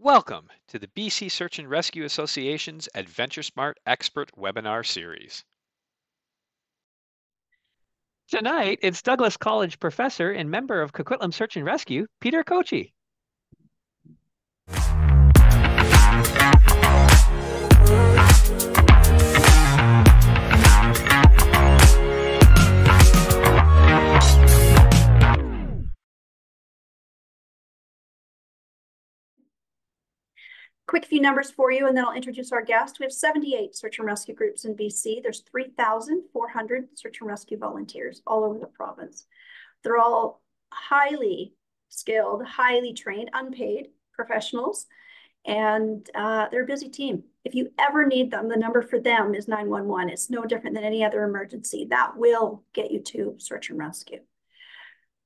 Welcome to the BC Search and Rescue Association's AdventureSmart Expert Webinar Series. Tonight, it's Douglas College professor and member of Coquitlam Search and Rescue, Peter Koci. Quick few numbers for you, and then I'll introduce our guest. We have 78 search and rescue groups in BC. There's 3,400 search and rescue volunteers all over the province. They're all highly skilled, highly trained, unpaid professionals, and they're a busy team. If you ever need them, the number for them is 911. It's no different than any other emergency. That will get you to search and rescue.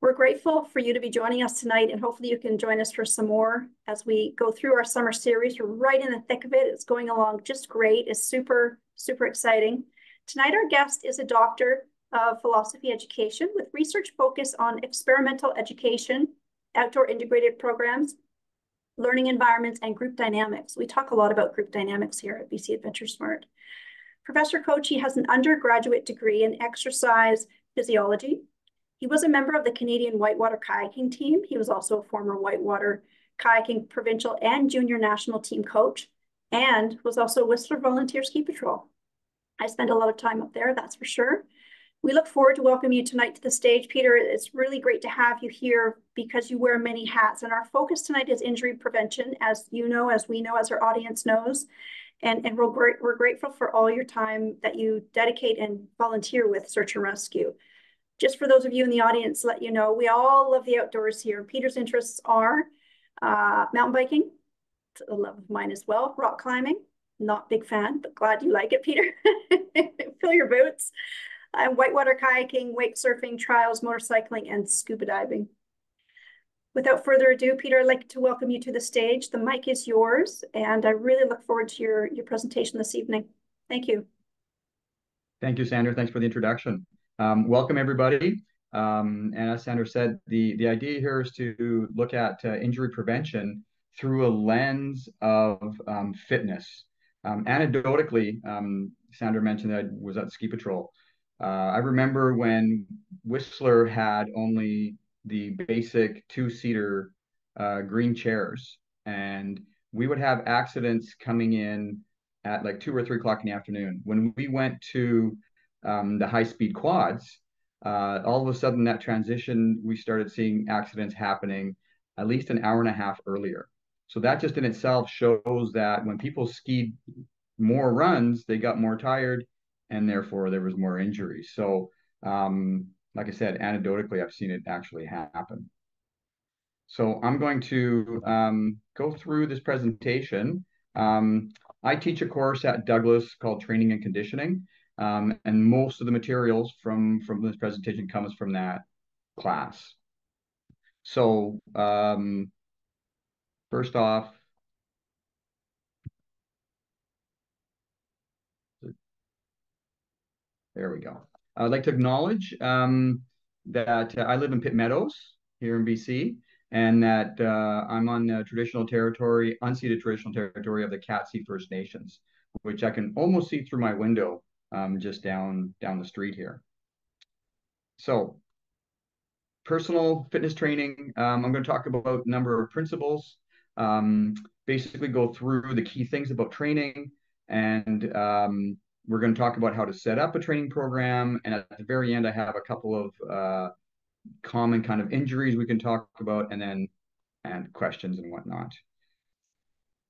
We're grateful for you to be joining us tonight, and hopefully you can join us for some more as we go through our summer series. We're right in the thick of it. It's going along just great. It's super, super exciting. Tonight, our guest is a doctor of philosophy education with research focus on experimental education, outdoor integrated programs, learning environments, and group dynamics. We talk a lot about group dynamics here at BC AdventureSmart. Professor Koci has an undergraduate degree in exercise physiology. He was a member of the Canadian whitewater kayaking team. He was also a former whitewater kayaking provincial and junior national team coach, and was also Whistler Volunteer Ski Patrol. I spent a lot of time up there, that's for sure. We look forward to welcoming you tonight to the stage. Peter, it's really great to have you here because you wear many hats, and our focus tonight is injury prevention, as you know, as we know, as our audience knows. And we're grateful for all your time that you dedicate and volunteer with Search and Rescue. Just for those of you in the audience, let you know, we all love the outdoors here. Peter's interests are mountain biking, it's a love of mine as well, rock climbing, not big fan, but glad you like it, Peter. Fill your boots. Whitewater kayaking, wake surfing, trials, motorcycling, and scuba diving. Without further ado, Peter, I'd like to welcome you to the stage. The mic is yours, and I really look forward to your presentation this evening. Thank you. Thank you, Sandra. Thanks for the introduction. Welcome, everybody. And as Sandra said, the idea here is to look at injury prevention through a lens of fitness. Anecdotally, Sandra mentioned that I was at Ski Patrol. I remember when Whistler had only the basic two-seater green chairs, and we would have accidents coming in at like 2 or 3 o'clock in the afternoon. When we went to the high-speed quads, all of a sudden that transition, we started seeing accidents happening at least an hour and a half earlier. So that just in itself shows that when people skied more runs, they got more tired, and therefore there was more injuries. So like I said, anecdotally, I've seen it actually happen. So I'm going to go through this presentation. I teach a course at Douglas called Training and Conditioning. And most of the materials from this presentation comes from that class. So first off, there we go. I'd like to acknowledge that I live in Pitt Meadows here in BC, and that I'm on the traditional territory, unceded traditional territory of the Koci First Nations, which I can almost see through my window just down the street here. So personal fitness training, I'm going to talk about a number of principles, basically go through the key things about training, and we're going to talk about how to set up a training program. And at the very end, I have a couple of common kind of injuries we can talk about, and questions and whatnot.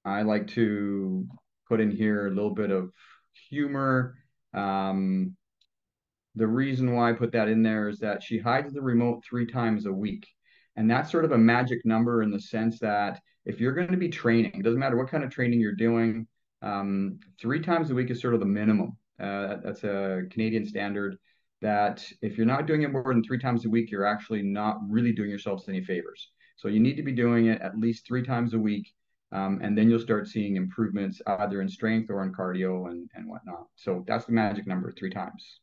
I like to put in here a little bit of humor. The reason why I put that in there is that she hides the remote 3 times a week. And that's sort of a magic number in the sense that if you're going to be training, it doesn't matter what kind of training you're doing, 3 times a week is sort of the minimum. That's a Canadian standard, that if you're not doing it more than 3 times a week, you're actually not really doing yourselves any favors. So you need to be doing it at least 3 times a week. And then you'll start seeing improvements either in strength or in cardio and whatnot. So that's the magic number, 3 times.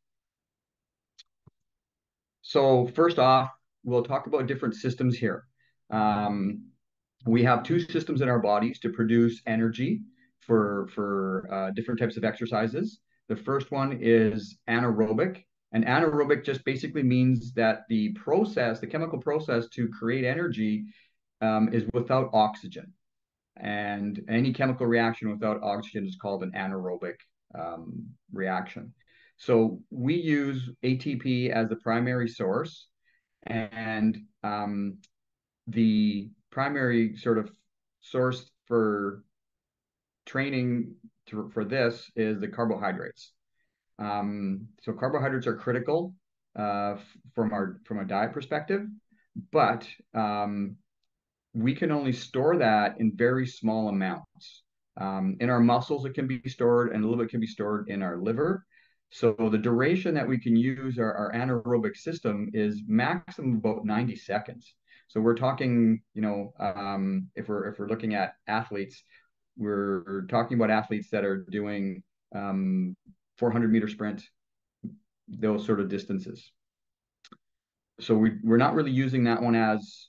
So first off, we'll talk about different systems here. We have two systems in our bodies to produce energy for different types of exercises. The first one is anaerobic, and anaerobic just basically means that the process, the chemical process to create energy, is without oxygen. And any chemical reaction without oxygen is called an anaerobic reaction. So we use ATP as the primary source, and the primary sort of source for training for this is the carbohydrates. So carbohydrates are critical from a diet perspective, but we can only store that in very small amounts. In our muscles, it can be stored, and a little bit can be stored in our liver. So the duration that we can use our anaerobic system is maximum about 90 seconds. So we're talking, if we're looking at athletes, we're talking about athletes that are doing 400-meter sprint, those sort of distances. So we're not really using that one as,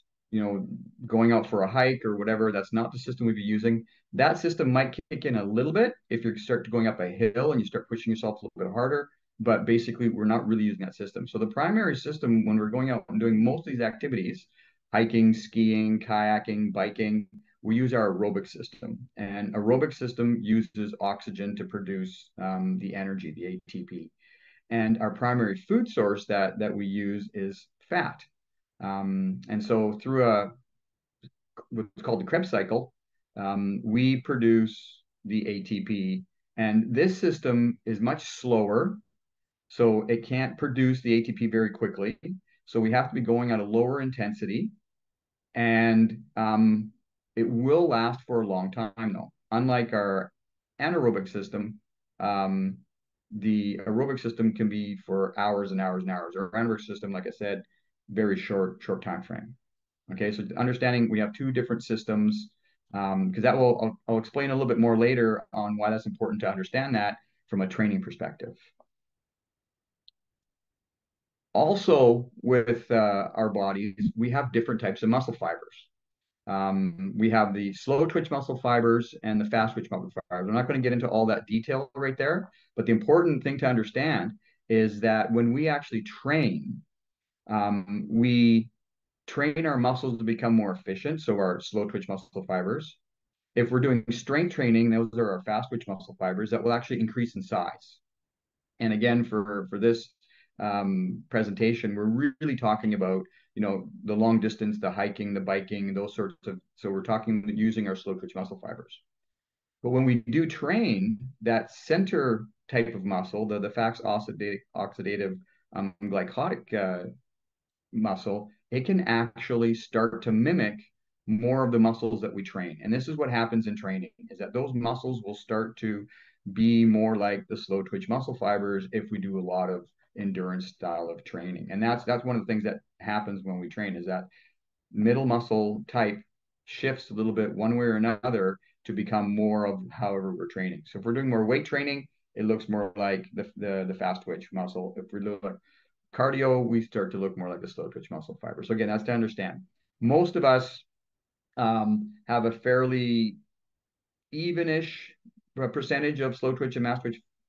going out for a hike or whatever. That's not the system we'd be using. That system might kick in a little bit if you start going up a hill and you start pushing yourself a little bit harder. But basically, we're not really using that system. So the primary system when we're going out and doing most of these activities, hiking, skiing, kayaking, biking, we use our aerobic system. And aerobic system uses oxygen to produce the energy, the ATP. And our primary food source that we use is fat. And so through what's called the Krebs cycle, we produce the ATP. And this system is much slower, so it can't produce the ATP very quickly. So we have to be going at a lower intensity, and it will last for a long time, though. Unlike our anaerobic system, the aerobic system can be for hours and hours and hours. Our anaerobic system, like I said, very short time frame. Okay, so understanding we have two different systems, because I'll explain a little bit more later on why that's important to understand that from a training perspective. Also, with our bodies, we have different types of muscle fibers. We have the slow twitch muscle fibers and the fast twitch muscle fibers. I'm not going to get into all that detail right there, but the important thing to understand is that when we actually train, we train our muscles to become more efficient, so our slow twitch muscle fibers. If we're doing strength training, those are our fast twitch muscle fibers that will actually increase in size. And again, for this presentation, we're really talking about, the long distance, the hiking, the biking, those sorts of, so we're talking using our slow twitch muscle fibers. But when we do train, that center type of muscle, the fast oxidative glycotic muscle, it can actually start to mimic more of the muscles that we train. And this is what happens in training, is that those muscles will start to be more like the slow twitch muscle fibers if we do a lot of endurance style of training. And that's one of the things that happens when we train, is that middle muscle type shifts a little bit one way or another to become more of however we're training. So if we're doing more weight training, it looks more like the fast twitch muscle. If we're doing cardio, we start to look more like the slow twitch muscle fiber. So again, that's to understand. Most of us have a fairly evenish percentage of slow twitch and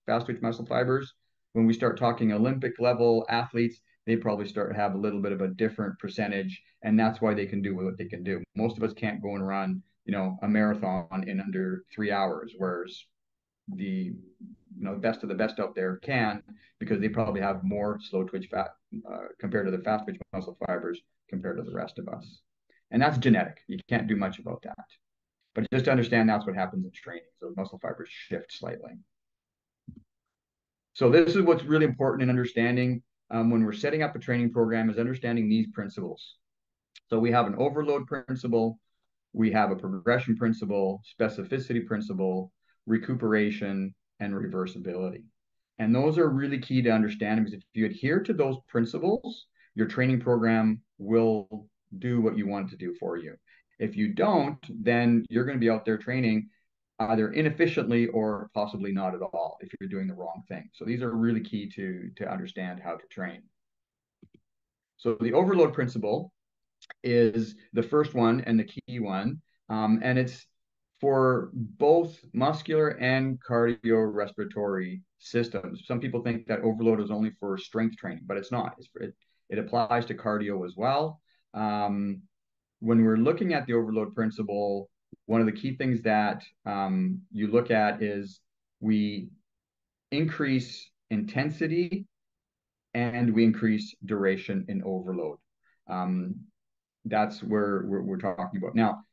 fast twitch muscle fibers. When we start talking Olympic level athletes, they probably start to have a little bit of a different percentage, and that's why they can do what they can do. Most of us can't go and run, a marathon in under 3 hours, whereas the best of the best out there can, because they probably have more slow twitch fat compared to the fast twitch muscle fibers compared to the rest of us. And that's genetic. You can't do much about that. But just to understand, that's what happens in training. So muscle fibers shift slightly. So this is what's really important in understanding when we're setting up a training program, is understanding these principles. So we have an overload principle, we have a progression principle, specificity principle, recuperation, and reversibility. And those are really key to understand, because if you adhere to those principles, your training program will do what you want it to do for you. If you don't, then you're going to be out there training either inefficiently or possibly not at all if you're doing the wrong thing. So these are really key to understand how to train. So the overload principle is the first one and the key one. And it's for both muscular and cardiorespiratory systems. Some people think that overload is only for strength training, but it's not. It applies to cardio as well. When we're looking at the overload principle, one of the key things that you look at is we increase intensity and we increase duration in overload. That's where we're talking about. Now,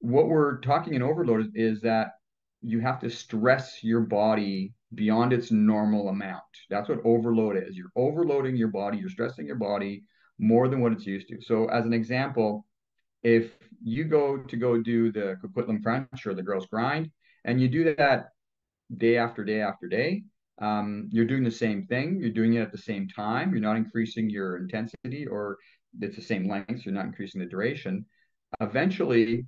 what we're talking in overload is that you have to stress your body beyond its normal amount. That's what overload is. You're overloading your body, you're stressing your body more than what it's used to. So as an example, if you go do the Coquitlam crunch or the girls grind, and you do that day after day after day, you're doing the same thing. You're doing it at the same time. You're not increasing your intensity, or it's the same length. So you're not increasing the duration. Eventually,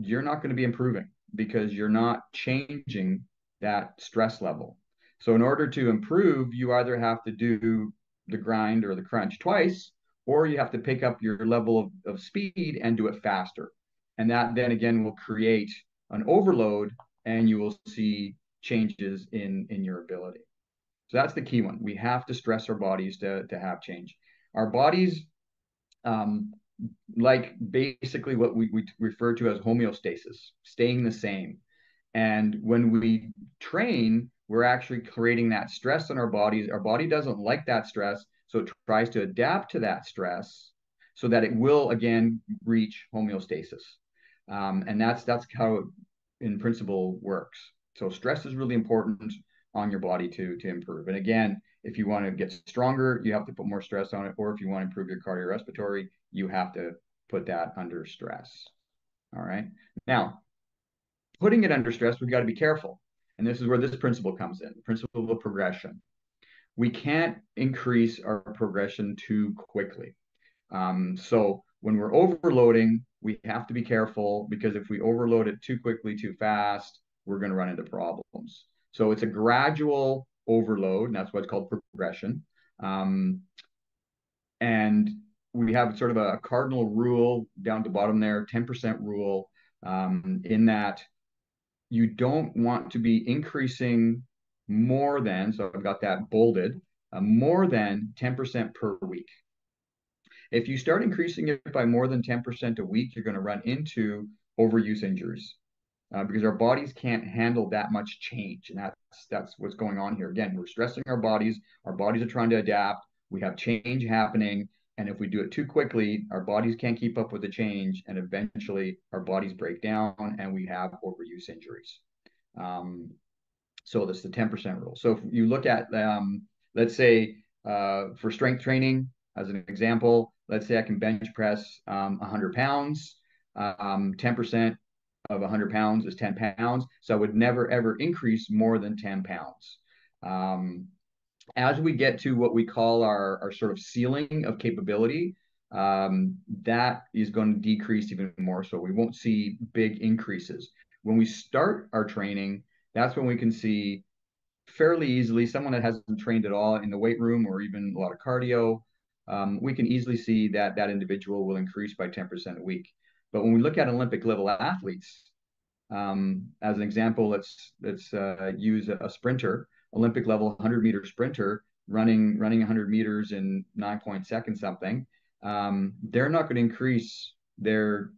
you're not going to be improving because you're not changing that stress level. So in order to improve, you either have to do the grind or the crunch twice, or you have to pick up your level of speed and do it faster. And that then again will create an overload, and you will see changes in your ability. So that's the key one. We have to stress our bodies to have change. Our bodies, like basically what we refer to as homeostasis, staying the same. And when we train, we're actually creating that stress in our bodies. Our body doesn't like that stress, so it tries to adapt to that stress so that it will again reach homeostasis. And that's how it, in principle, works. So stress is really important on your body to improve. And again, if you want to get stronger, you have to put more stress on it. Or if you want to improve your cardiorespiratory, you have to put that under stress. All right. Now, putting it under stress, we've got to be careful. And this is where this principle comes in, the principle of progression. We can't increase our progression too quickly. So when we're overloading, we have to be careful, because if we overload it too quickly, too fast, we're going to run into problems. So it's a gradual overload, and that's what's called progression. And we have sort of a cardinal rule down at the bottom there, 10% rule, in that you don't want to be increasing more than, so I've got that bolded, more than 10% per week. If you start increasing it by more than 10% a week, you're going to run into overuse injuries, because our bodies can't handle that much change. And that's what's going on here. Again, we're stressing our bodies. Our bodies are trying to adapt. We have change happening. And if we do it too quickly, our bodies can't keep up with the change. And eventually our bodies break down and we have overuse injuries. So that's the 10% rule. So if you look at, let's say, for strength training, as an example, let's say I can bench press 100 pounds. 10% of 100 pounds is 10 pounds. So I would never, ever increase more than 10 pounds. As we get to what we call our sort of ceiling of capability, that is going to decrease even more. So we won't see big increases. When we start our training, that's when we can see fairly easily someone that hasn't trained at all in the weight room or even a lot of cardio. We can easily see that that individual will increase by 10% a week. But when we look at Olympic level athletes, as an example, let's use a sprinter, Olympic level 100-meter sprinter running 100 meters in 9 seconds something. They're not going to increase their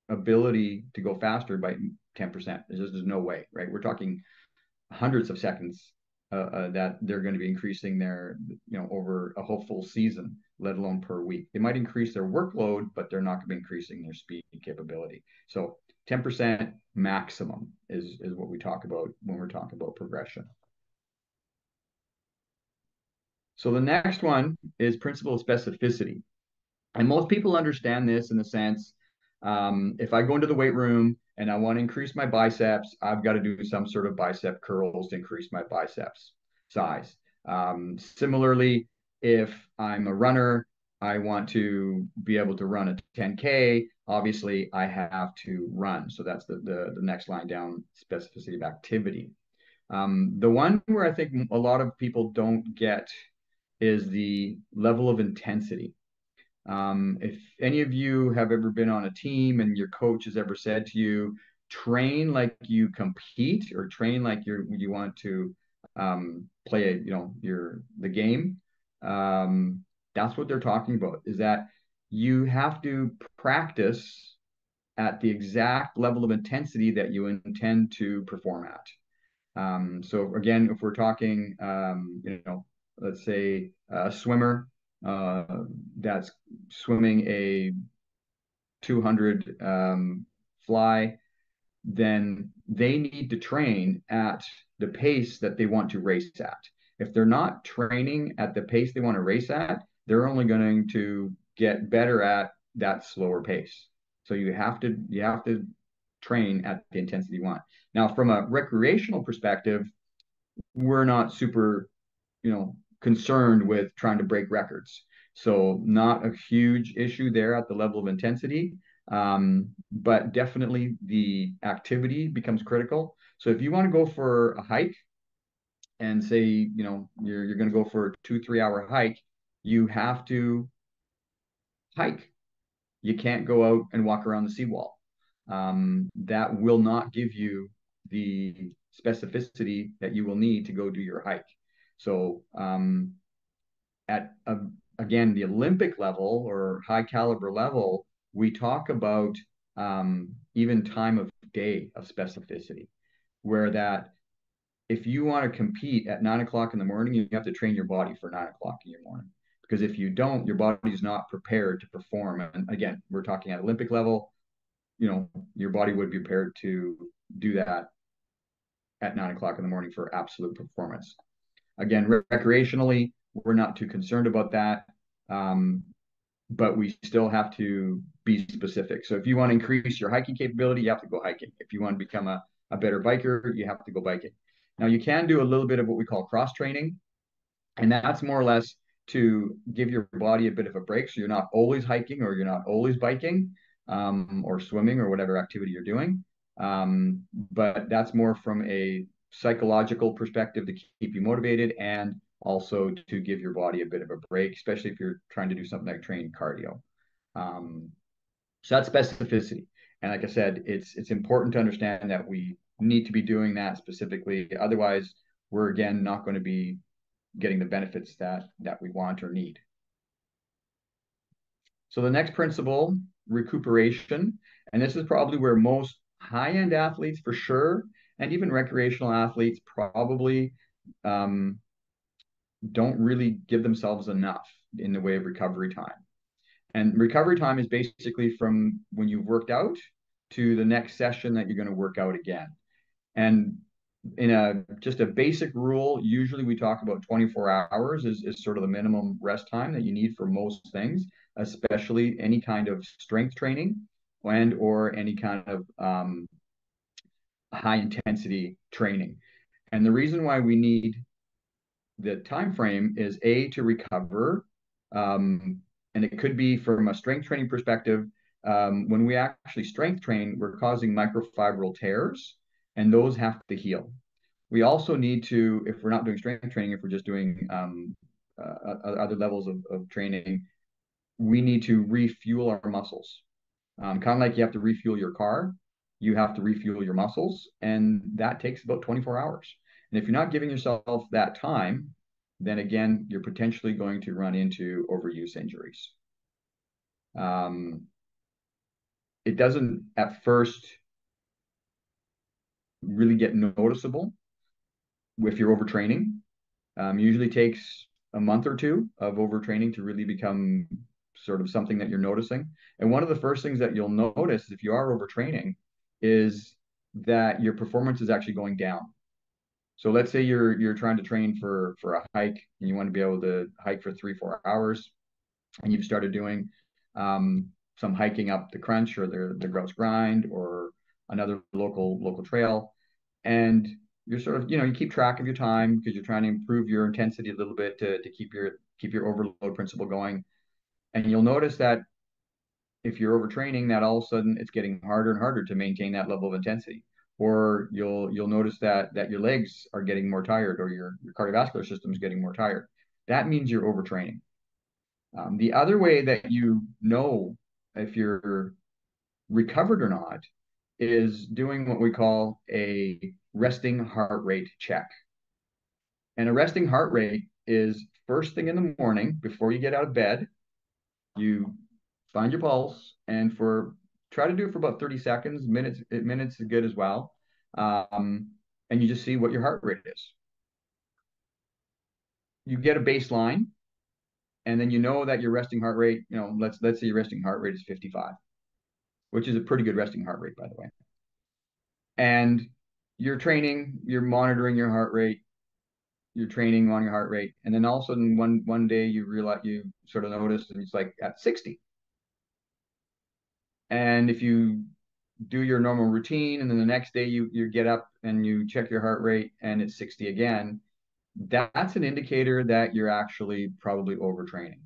ability to go faster by 10%. There's no way, right? We're talking hundreds of seconds that they're going to be increasing their, over a whole full season, let alone per week. They might increase their workload, but they're not going to be increasing their speed capability. So 10% maximum is what we talk about when we're talking about progression. So the next one is principle of specificity. And most people understand this in the sense, if I go into the weight room and I want to increase my biceps, I've got to do some sort of bicep curls to increase my biceps size. Similarly, if I'm a runner, I want to be able to run a 10K. Obviously, I have to run. So that's the next line down, specificity of activity. The one where I think a lot of people don't get is the level of intensity. If any of you have ever been on a team and your coach has ever said to you, train like you compete or train like you want to play, the game. That's what they're talking about, is that you have to practice at the exact level of intensity that you intend to perform at. So again, if we're talking, let's say a swimmer that's swimming a 200 fly, then they need to train at the pace that they want to race at. If they're not training at the pace they want to race at, they're only going to get better at that slower pace. So you have to train at the intensity you want. Now, from a recreational perspective, we're not super, concerned with trying to break records. So not a huge issue there at the level of intensity. But definitely the activity becomes critical. So if you want to go for a hike and say, you're going to go for a 2-3 hour hike, you have to hike. You can't go out and walk around the seawall. That will not give you the specificity that you will need to go do your hike. So again, the Olympic level or high caliber level, we talk about even time of day of specificity, where that if you want to compete at 9 o'clock in the morning, you have to train your body for 9 o'clock in your morning. Because if you don't, your body is not prepared to perform. And again, we're talking at Olympic level, your body would be prepared to do that at 9 o'clock in the morning for absolute performance. Again, recreationally, we're not too concerned about that. But we still have to be specific. So if you want to increase your hiking capability, you have to go hiking. If you want to become a better biker, you have to go biking. Now, you can do a little bit of what we call cross training, and that's more or less to give your body a bit of a break. So you're not always hiking or you're not always biking or swimming or whatever activity you're doing. But that's more from a psychological perspective to keep you motivated and also to give your body a bit of a break, especially if you're trying to do something like train cardio. So that's specificity. And like I said, it's important to understand that we need to be doing that specifically. Otherwise, we're again not going to be getting the benefits that we want or need. So the next principle, recuperation, and this is probably where most high-end athletes for sure, and even recreational athletes probably don't really give themselves enough in the way of recovery time. And recovery time is basically from when you've worked out to the next session that you're going to work out again. And in just a basic rule, usually we talk about 24 hours is sort of the minimum rest time that you need for most things, especially any kind of strength training and or any kind of high intensity training. And the reason why we need the time frame is to recover, and it could be from a strength training perspective. When we actually strength train, we're causing microfibril tears, and those have to heal. We also need to, if we're not doing strength training, if we're just doing other levels of training, we need to refuel our muscles. Kind of like you have to refuel your car, you have to refuel your muscles, and that takes about 24 hours. And if you're not giving yourself that time, then again, you're potentially going to run into overuse injuries. It doesn't at first really get noticeable if you're overtraining. Usually takes a month or two of overtraining to really become sort of something that you're noticing. And one of the first things that you'll notice if you are overtraining is that your performance is actually going down. So let's say you're trying to train for a hike and you want to be able to hike for 3-4 hours, and you've started doing some hiking up the Crunch or the Grouse Grind or another local trail, and you're sort of, you keep track of your time because you're trying to improve your intensity a little bit to keep your overload principle going. And you'll notice that if you're overtraining, that all of a sudden it's getting harder and harder to maintain that level of intensity. Or you'll notice that your legs are getting more tired or your cardiovascular system is getting more tired. That means you're overtraining. The other way that you know if you're recovered or not is doing what we call a resting heart rate check. And a resting heart rate is first thing in the morning before you get out of bed, you find your pulse and try to do it for about 30 seconds. Minutes is good as well. And you just see what your heart rate is. You get a baseline, and then you know that your resting heart rate, let's say your resting heart rate is 55, which is a pretty good resting heart rate, by the way. And you're training, you're monitoring your heart rate, you're training on your heart rate, and then all of a sudden one day you realize, you sort of notice, and it's like at 60. And if you do your normal routine, and then the next day you get up and you check your heart rate and it's 60 again, that's an indicator that you're actually probably overtraining.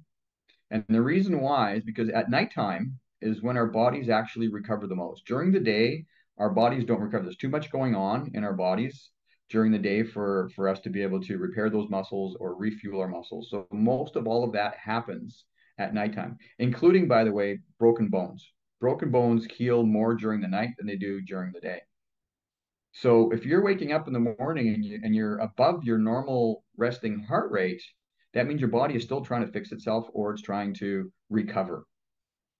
And the reason why is because at nighttime is when our bodies actually recover the most. During the day, our bodies don't recover. There's too much going on in our bodies during the day for us to be able to repair those muscles or refuel our muscles. So most of all of that happens at nighttime, including, by the way, broken bones. Broken bones heal more during the night than they do during the day. So if you're waking up in the morning and you're above your normal resting heart rate, that means your body is still trying to fix itself, or it's trying to recover.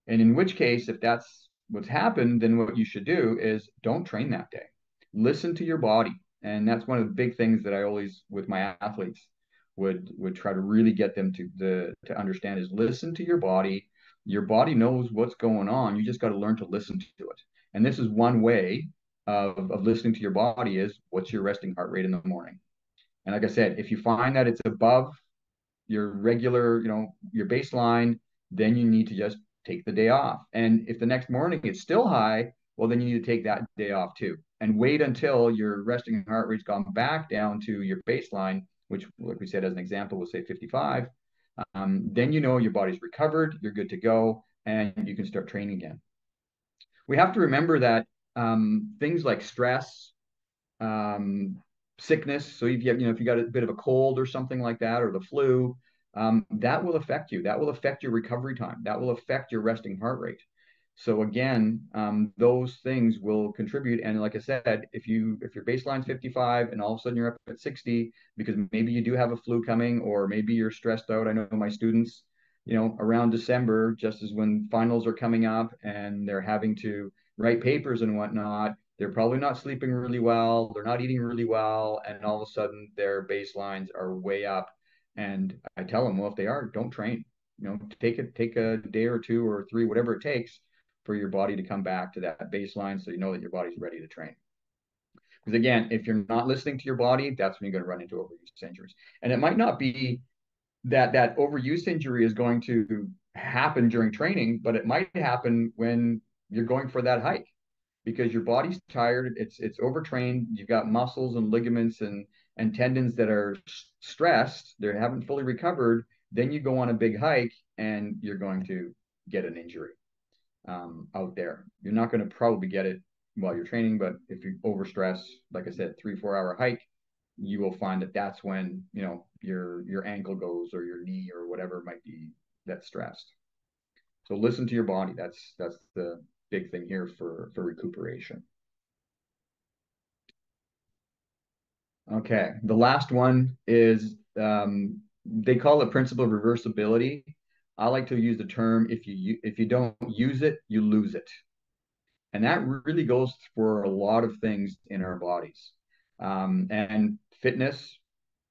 And in which case, if that's what's happened, then what you should do is don't train that day. Listen to your body. And that's one of the big things that I always, with my athletes, would try to really get them to understand is listen to your body. Your body knows what's going on. You just got to learn to listen to it. And this is one way of listening to your body is what's your resting heart rate in the morning. And like I said, if you find that it's above your regular, your baseline, then you need to just take the day off. And if the next morning it's still high, well, then you need to take that day off too. And wait until your resting heart rate's gone back down to your baseline, which, like we said, as an example, we'll say 55. Then you know your body's recovered, you're good to go, and you can start training again. We have to remember that things like stress, sickness. So if you got a bit of a cold or something like that, or the flu, that will affect you. That will affect your recovery time. That will affect your resting heart rate. So again, those things will contribute. And like I said, if your baseline's 55 and all of a sudden you're up at 60 because maybe you do have a flu coming, or maybe you're stressed out. I know my students, around December, just as when finals are coming up and they're having to write papers and whatnot, they're probably not sleeping really well, they're not eating really well, and all of a sudden their baselines are way up. And I tell them, well, if they are, don't train. Take a day or two or three, whatever it takes for your body to come back to that baseline, so you know that your body's ready to train. Because again, if you're not listening to your body, that's when you're going to run into overuse injuries. And it might not be that overuse injury is going to happen during training, but it might happen when you're going for that hike, because your body's tired, it's overtrained, you've got muscles and ligaments and tendons that are stressed, they haven't fully recovered. Then you go on a big hike and you're going to get an injury out there. You're not going to probably get it while you're training, but if you overstress, like I said, 3-4 hour hike, you will find that that's when your ankle goes, or your knee, or whatever it might be that's stressed. So listen to your body. That's the big thing here for recuperation. Okay, the last one is they call it principle of reversibility. I like to use the term, if you don't use it, you lose it. And that really goes for a lot of things in our bodies. And fitness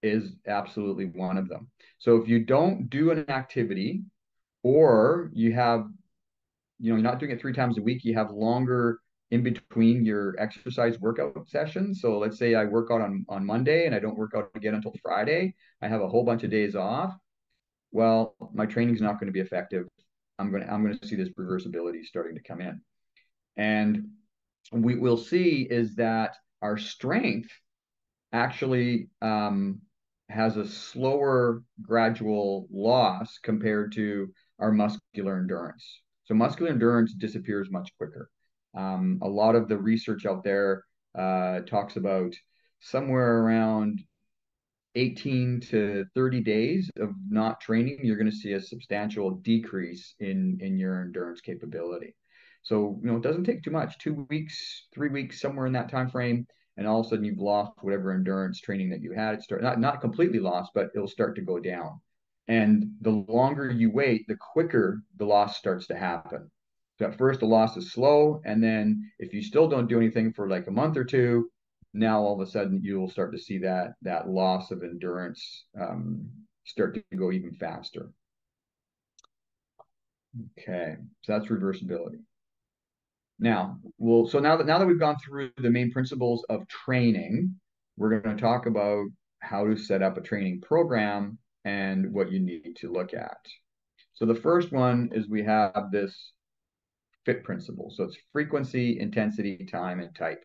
is absolutely one of them. So if you don't do an activity, or you're not doing it 3 times a week, you have longer in between your exercise workout sessions. So let's say I work out on Monday and I don't work out again until Friday. I have a whole bunch of days off. Well, my training is not going to be effective. I'm going to see this reversibility starting to come in. And we will see is that our strength actually has a slower gradual loss compared to our muscular endurance. So muscular endurance disappears much quicker. A lot of the research out there talks about somewhere around 18 to 30 days of not training, you're going to see a substantial decrease in your endurance capability. So, it doesn't take too much, 2 weeks, 3 weeks, somewhere in that time frame, and all of a sudden you've lost whatever endurance training that you had. It not completely lost, but it'll start to go down. And the longer you wait, the quicker the loss starts to happen. So at first the loss is slow, and then if you still don't do anything for like a month or two, now all of a sudden you will start to see that loss of endurance start to go even faster. Okay, so that's reversibility. Now, so now that we've gone through the main principles of training, we're going to talk about how to set up a training program and what you need to look at. So the first one is we have this FITT principle. So it's frequency, intensity, time, and type.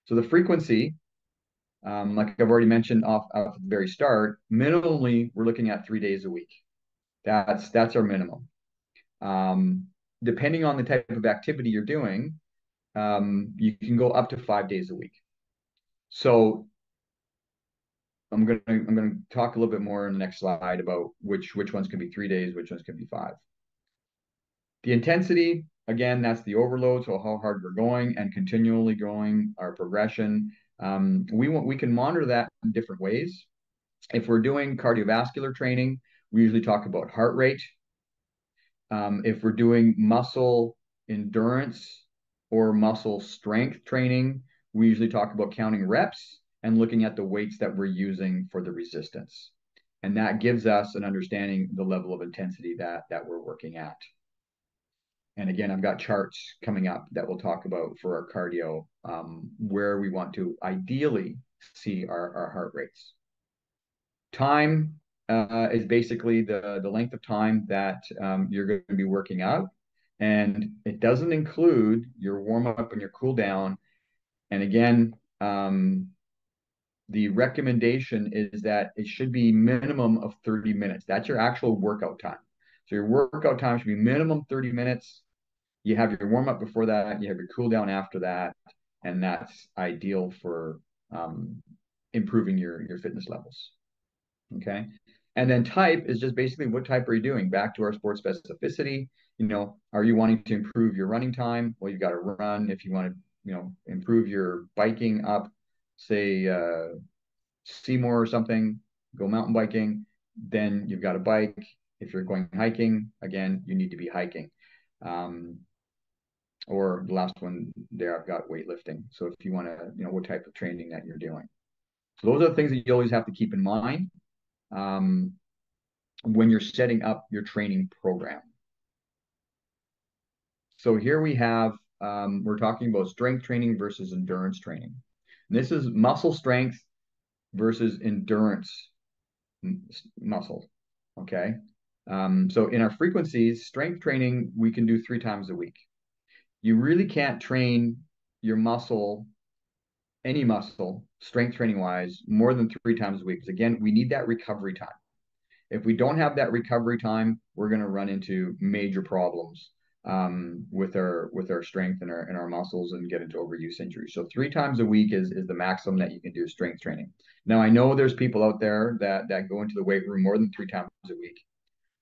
So the frequency, like I've already mentioned off at the very start, minimally, we're looking at 3 days a week. That's our minimum. Depending on the type of activity you're doing, you can go up to 5 days a week. So I'm gonna talk a little bit more in the next slide about which ones can be 3 days, which ones can be 5. The intensity, again, that's the overload, so how hard we're going and continually growing our progression. We can monitor that in different ways. If we're doing cardiovascular training, we usually talk about heart rate. If we're doing muscle endurance or muscle strength training, we usually talk about counting reps and looking at the weights that we're using for the resistance. And that gives us an understanding of the level of intensity that we're working at. And again, I've got charts coming up that we'll talk about for our cardio, where we want to ideally see our heart rates. Time is basically the length of time that you're going to be working out. And it doesn't include your warm up and your cool down. And again, the recommendation is that it should be minimum of 30 minutes. That's your actual workout time. So your workout time should be minimum 30 minutes. You have your warm up before that, you have your cool down after that, and that's ideal for improving your fitness levels. Okay. And then type is just basically what type are you doing? Back to our sports specificity. Are you wanting to improve your running time? Well, you've got to run. If you want to, improve your biking up, say Seymour or something, go mountain biking, then you've got to bike. If you're going hiking, again, you need to be hiking. Or the last one there, I've got weightlifting. So if you want to, what type of training that you're doing. So those are the things that you always have to keep in mind when you're setting up your training program. So here we have, we're talking about strength training versus endurance training. And this is muscle strength versus endurance muscle, okay? So in our frequencies, strength training, we can do 3 times a week. You really can't train your muscle, any muscle, strength training wise, more than 3 times a week. Because again, we need that recovery time. If we don't have that recovery time, we're going to run into major problems with our strength and our muscles and get into overuse injuries. So 3 times a week is the maximum that you can do strength training. Now I know there's people out there that go into the weight room more than 3 times a week,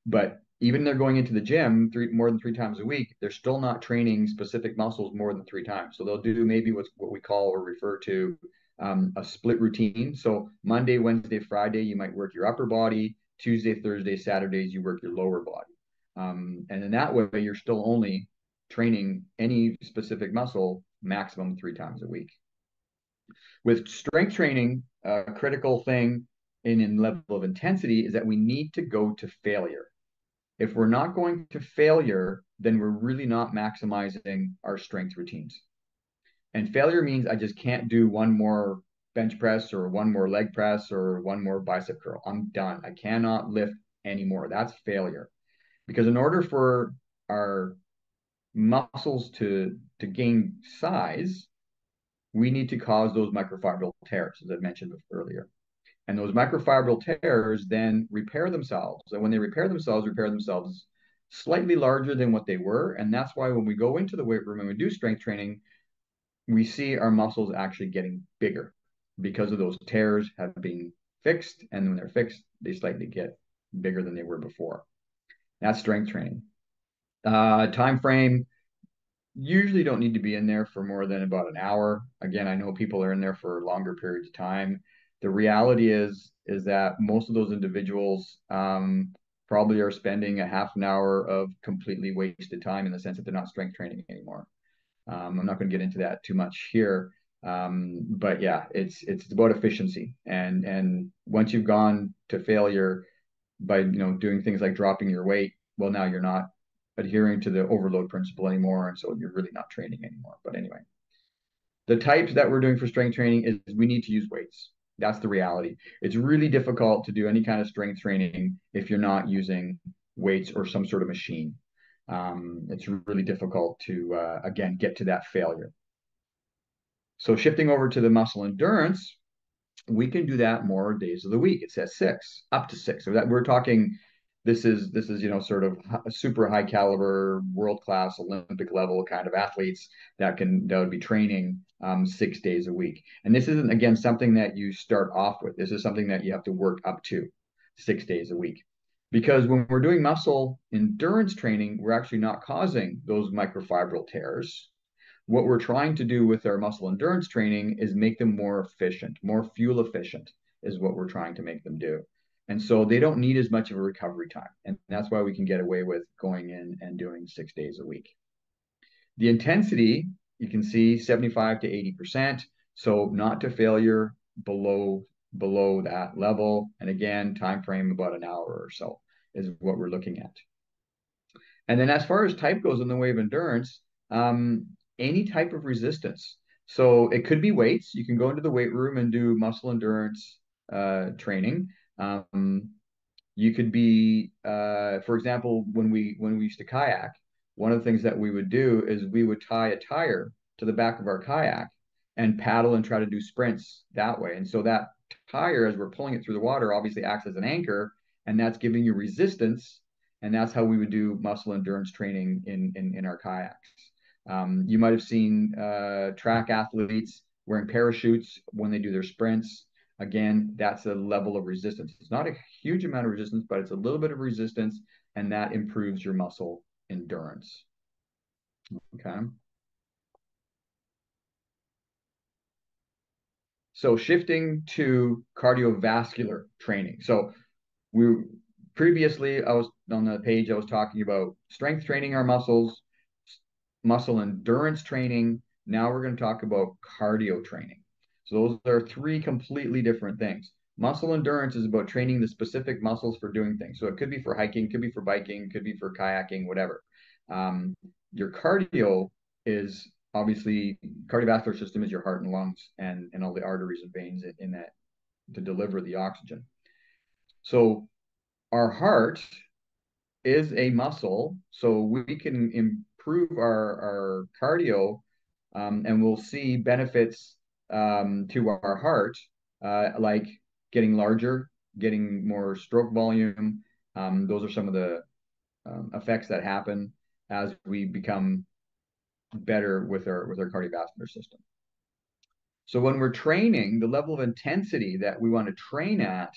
but even they're going into the gym more than 3 times a week, they're still not training specific muscles more than 3 times. So they'll do maybe what we call or refer to a split routine. So Monday, Wednesday, Friday, you might work your upper body. Tuesday, Thursday, Saturdays, you work your lower body. And in that way, you're still only training any specific muscle maximum 3 times a week. With strength training, a critical thing in level of intensity is that we need to go to failure. If we're not going to failure, then we're really not maximizing our strength routines. And failure means I just can't do one more bench press or one more leg press or one more bicep curl. I'm done. I cannot lift anymore. That's failure. Because in order for our muscles to gain size, we need to cause those microfibril tears, as I mentioned earlier. And those microfibril tears then repair themselves. And when they repair themselves slightly larger than what they were. And that's why when we go into the weight room and we do strength training, we see our muscles actually getting bigger because of those tears have been fixed, and when they're fixed, they slightly get bigger than they were before. That's strength training. Time frame, usually don't need to be in there for more than about an hour. Again, I know people are in there for longer periods of time. The reality is that most of those individuals probably are spending a half an hour of completely wasted time in the sense that they're not strength training anymore. I'm not going to get into that too much here, but yeah, it's about efficiency. And once you've gone to failure by doing things like dropping your weight, well, now you're not adhering to the overload principle anymore, and so you're really not training anymore. But anyway, the types that we're doing for strength training is we need to use weights. That's the reality. It's really difficult to do any kind of strength training if you're not using weights or some sort of machine. It's really difficult to, again, get to that failure. So shifting over to the muscle endurance, we can do that more days of the week. It says 6, up to 6. So that we're talking, this is sort of super high caliber, world class, Olympic level kind of athletes that would be training 6 days a week. And this isn't, again, something that you start off with. This is something that you have to work up to 6 days a week. Because when we're doing muscle endurance training, we're actually not causing those microfibril tears. What we're trying to do with our muscle endurance training is make them more efficient, more fuel efficient is what we're trying to make them do. And so they don't need as much of a recovery time. And that's why we can get away with going in and doing 6 days a week. The intensity, you can see 75 to 80%. So not to failure, below that level. And again, time frame about an hour or so is what we're looking at. And then as far as type goes in the way of endurance, any type of resistance. So it could be weights. You can go into the weight room and do muscle endurance training. You could be, for example, when we used to kayak, one of the things that we would do is we would tie a tire to the back of our kayak and paddle and try to do sprints that way. And so that tire, as we're pulling it through the water, obviously acts as an anchor, and that's giving you resistance. And that's how we would do muscle endurance training in our kayaks. You might have seen track athletes wearing parachutes when they do their sprints. Again, that's a level of resistance. It's not a huge amount of resistance, but it's a little bit of resistance, and that improves your muscle endurance. Okay. So shifting to cardiovascular training. So previously, I was on the page, I was talking about strength training our muscles, muscle endurance training. Now we're going to talk about cardio training. So those are 3 completely different things. Muscle endurance is about training the specific muscles for doing things. So it could be for hiking, could be for biking, could be for kayaking, whatever. Your cardio is obviously, cardiovascular system is your heart and lungs and all the arteries and veins in that to deliver the oxygen. So our heart is a muscle, so we can improve our cardio, and we'll see benefits to our heart, like getting larger, getting more stroke volume. Those are some of the effects that happen as we become better with our cardiovascular system. So when we're training, the level of intensity that we want to train at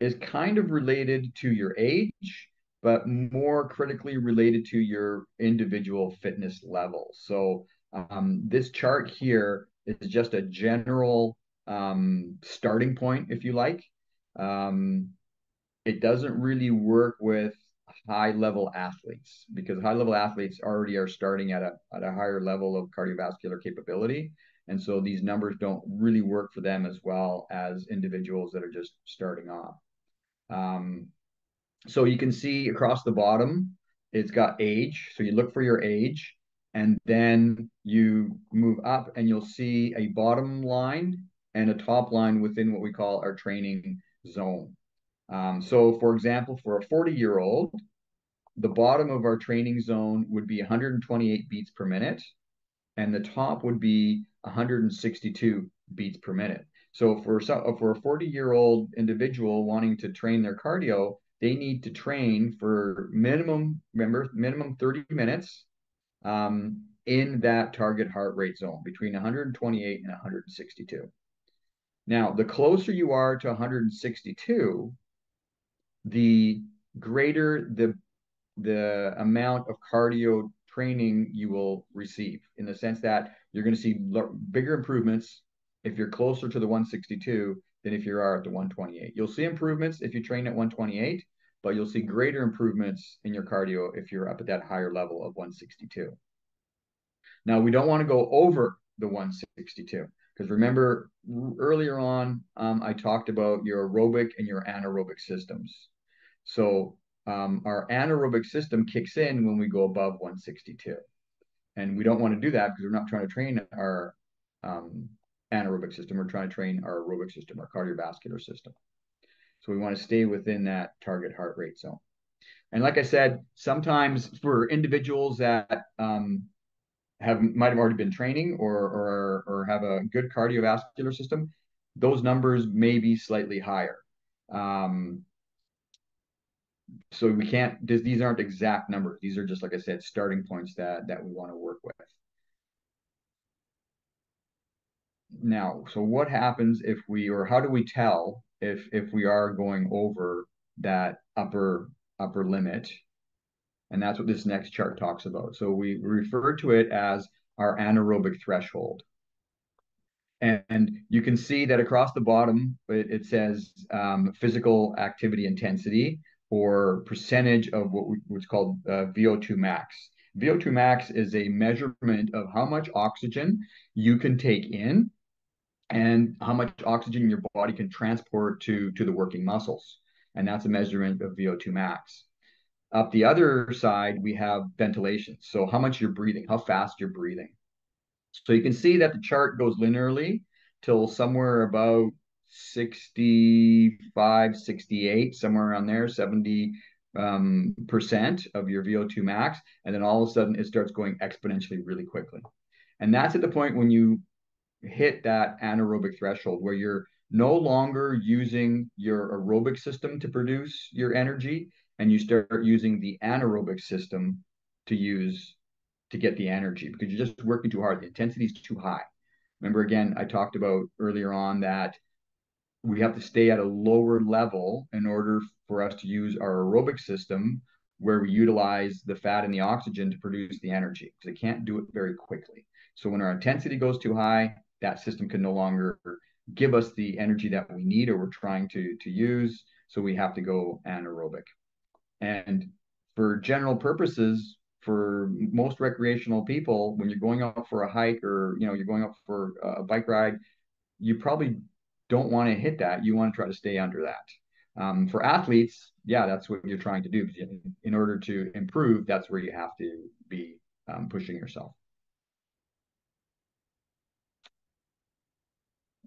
is kind of related to your age, but more critically related to your individual fitness level. So this chart here is just a general starting point, if you like. It doesn't really work with high-level athletes because high-level athletes already are starting at a higher level of cardiovascular capability. And so these numbers don't really work for them as well as individuals that are just starting off. So you can see across the bottom, it's got age. So you look for your age, and then you move up and you'll see a bottom line and a top line within what we call our training zone. So for example, for a 40-year-old, the bottom of our training zone would be 128 beats per minute, and the top would be 162 beats per minute. So for a 40-year-old individual wanting to train their cardio, they need to train for minimum 30 minutes in that target heart rate zone between 128 and 162. Now, the closer you are to 162, the greater the amount of cardio training you will receive, in the sense that you're going to see bigger improvements if you're closer to the 162 than if you are at the 128. You'll see improvements if you train at 128, but you'll see greater improvements in your cardio if you're up at that higher level of 162. Now, we don't want to go over the 162, because remember earlier on, I talked about your aerobic and your anaerobic systems. So our anaerobic system kicks in when we go above 162. And we don't want to do that because we're not trying to train our anaerobic system. We're trying to train our aerobic system, our cardiovascular system. So we want to stay within that target heart rate zone. And like I said, sometimes for individuals that might have already been training or have a good cardiovascular system, those numbers may be slightly higher. So we can't, these aren't exact numbers. These are just, like I said, starting points that we want to work with. Now, so what happens if we, or how do we tell if we are going over that upper limit? And that's what this next chart talks about. So we refer to it as our anaerobic threshold. And you can see that across the bottom, it says physical activity intensity, or percentage of what's called VO2 max. VO2 max is a measurement of how much oxygen you can take in and how much oxygen your body can transport to the working muscles. And that's a measurement of VO2 max. Up the other side, we have ventilation. So how much you're breathing, how fast you're breathing. So you can see that the chart goes linearly till somewhere about 65, 68, somewhere around there, 70% of your VO2 max. And then all of a sudden it starts going exponentially really quickly. And that's at the point when you hit that anaerobic threshold, where you're no longer using your aerobic system to produce your energy, and you start using the anaerobic system to get the energy, because you're just working too hard. The intensity is too high. Remember, again, I talked about earlier on that we have to stay at a lower level in order for us to use our aerobic system, where we utilize the fat and the oxygen to produce the energy, because it can't do it very quickly. So when our intensity goes too high, that system can no longer give us the energy that we need or we're trying to use. So we have to go anaerobic. And for general purposes, for most recreational people, when you're going out for a hike, or you're going out for a bike ride, you probably don't want to hit that. You want to try to stay under that. For athletes, yeah, that's what you're trying to do. In order to improve, that's where you have to be pushing yourself.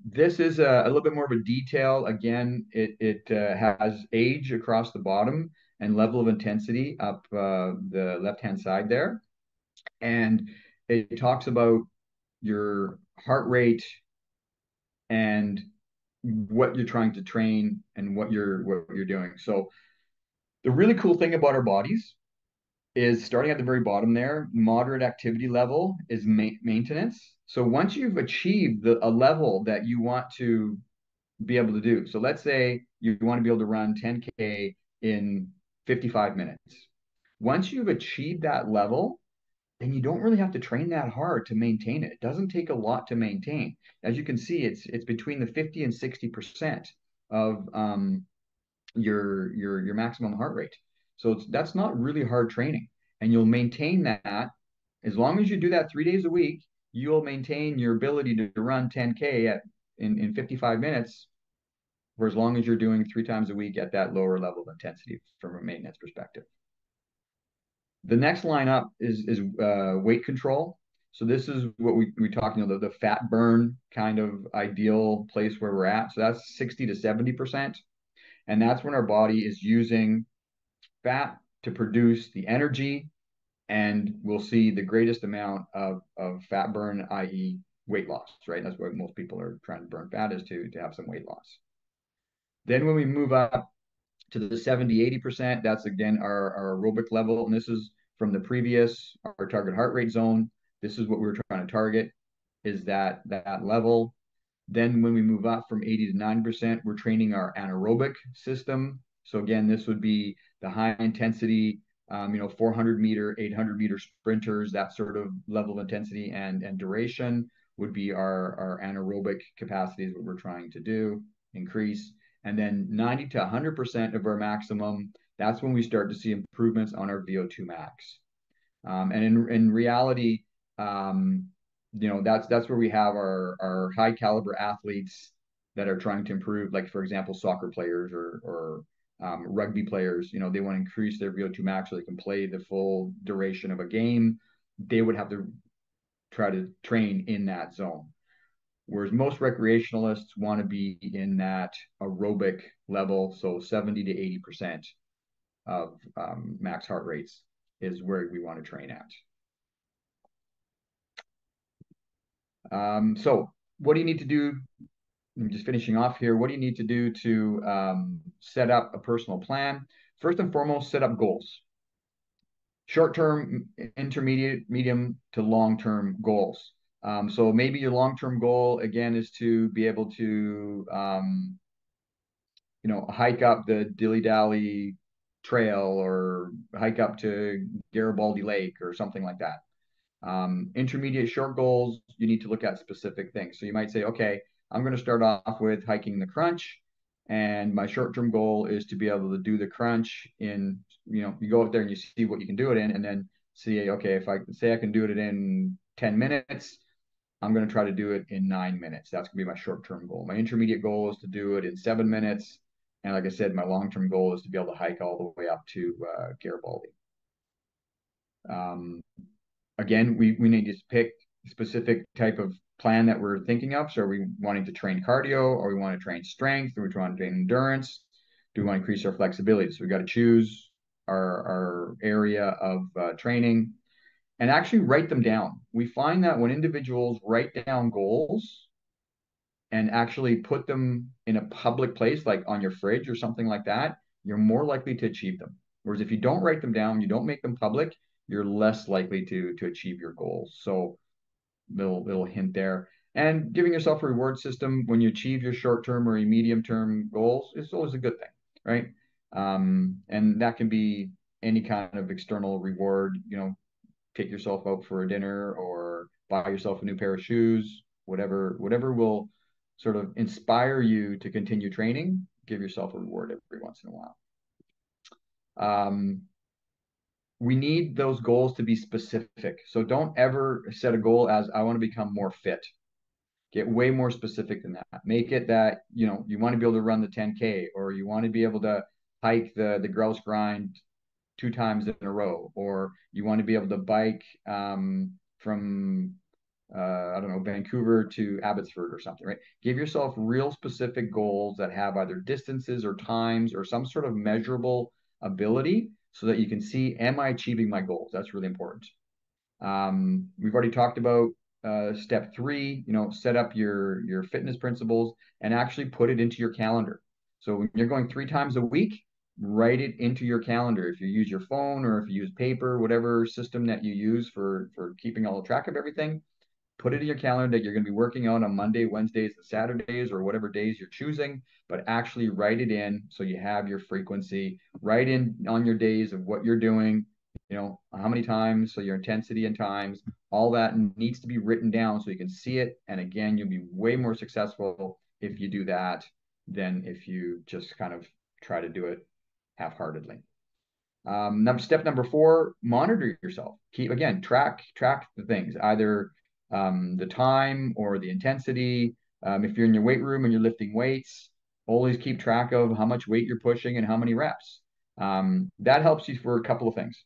This is a little bit more of a detail. Again, it has age across the bottom and level of intensity up the left-hand side there. And it talks about your heart rate and what you're trying to train and what you're doing. So the really cool thing about our bodies is, starting at the very bottom there, moderate activity level is maintenance. So once you've achieved a level that you want to be able to do, so let's say you want to be able to run 10K in 55 minutes. Once you've achieved that level, then you don't really have to train that hard to maintain it. It doesn't take a lot to maintain. As you can see, it's between the 50 and 60% of your maximum heart rate. So that's not really hard training, and you'll maintain that as long as you do that 3 days a week. You'll maintain your ability to run 10K in 55 minutes for as long as you're doing 3 times a week at that lower level of intensity from a maintenance perspective. The next line up is weight control. So this is what we talked, the fat burn kind of ideal place where we're at. So that's 60 to 70%. And that's when our body is using fat to produce the energy, and we'll see the greatest amount of fat burn, i.e. weight loss, right? That's what most people are trying to burn fat, is to have some weight loss. Then when we move up to the 70, 80%, that's again our aerobic level. And this is from the previous, our target heart rate zone. This is what we're trying to target, is that level. Then when we move up from 80 to 90%, we're training our anaerobic system. So again, this would be the high intensity, 400 meter, 800 meter sprinters, that sort of level of intensity and duration would be our anaerobic capacities, what we're trying to do, increase. And then 90 to 100% of our maximum, that's when we start to see improvements on our VO2 max. And in reality, that's where we have our high caliber athletes that are trying to improve, like for example, soccer players or rugby players. They want to increase their VO2 max so they can play the full duration of a game. They would have to try to train in that zone. Whereas most recreationalists want to be in that aerobic level, so 70 to 80% of max heart rates is where we want to train at. So what do you need to do? I'm just finishing off here. What do you need to do to set up a personal plan? First and foremost, set up goals. Short-term, intermediate, medium to long-term goals. So maybe your long-term goal, again, is to be able to, hike up the Dilly-Dally Trail or hike up to Garibaldi Lake or something like that. Intermediate short goals, you need to look at specific things. So you might say, okay, I'm going to start off with hiking the crunch. And my short-term goal is to be able to do the crunch in, you go out there and you see what you can do it in, and then see, okay, if I say I can do it in 10 minutes, I'm going to try to do it in 9 minutes. That's going to be my short-term goal. My intermediate goal is to do it in 7 minutes. And like I said, my long-term goal is to be able to hike all the way up to Garibaldi. Again, we need to pick a specific type of plan that we're thinking of. So are we wanting to train cardio, or we want to train strength, or we want to train endurance? Do we want to increase our flexibility? So we got to choose our area of training and actually write them down. We find that when individuals write down goals and actually put them in a public place, like on your fridge or something like that, you're more likely to achieve them. Whereas if you don't write them down, you don't make them public, you're less likely to achieve your goals. So little hint there. And giving yourself a reward system when you achieve your short-term or your medium-term goals is always a good thing, right? And that can be any kind of external reward, take yourself out for a dinner or buy yourself a new pair of shoes, whatever will sort of inspire you to continue training, give yourself a reward every once in a while. We need those goals to be specific. So don't ever set a goal as I want to become more fit. Get way more specific than that. Make it that, you want to be able to run the 10K, or you want to be able to hike the grouse grind 2 times in a row, or you want to be able to bike from I don't know, Vancouver to Abbotsford or something, right? Give yourself real specific goals that have either distances or times or some sort of measurable ability so that you can see, am I achieving my goals? That's really important. We've already talked about step 3, set up your fitness principles and actually put it into your calendar. So when you're going 3 times a week, write it into your calendar. If you use your phone or if you use paper, whatever system that you use for keeping all track of everything, put it in your calendar that you're going to be working out on Monday, Wednesdays, and Saturdays, or whatever days you're choosing, but actually write it in so you have your frequency. Write in on your days of what you're doing, how many times, so your intensity and times, all that needs to be written down so you can see it. And again, you'll be way more successful if you do that than if you just kind of try to do it half-heartedly. Step number 4, monitor yourself. Track the things, either the time or the intensity. If you're in your weight room and you're lifting weights, always keep track of how much weight you're pushing and how many reps. That helps you for a couple of things.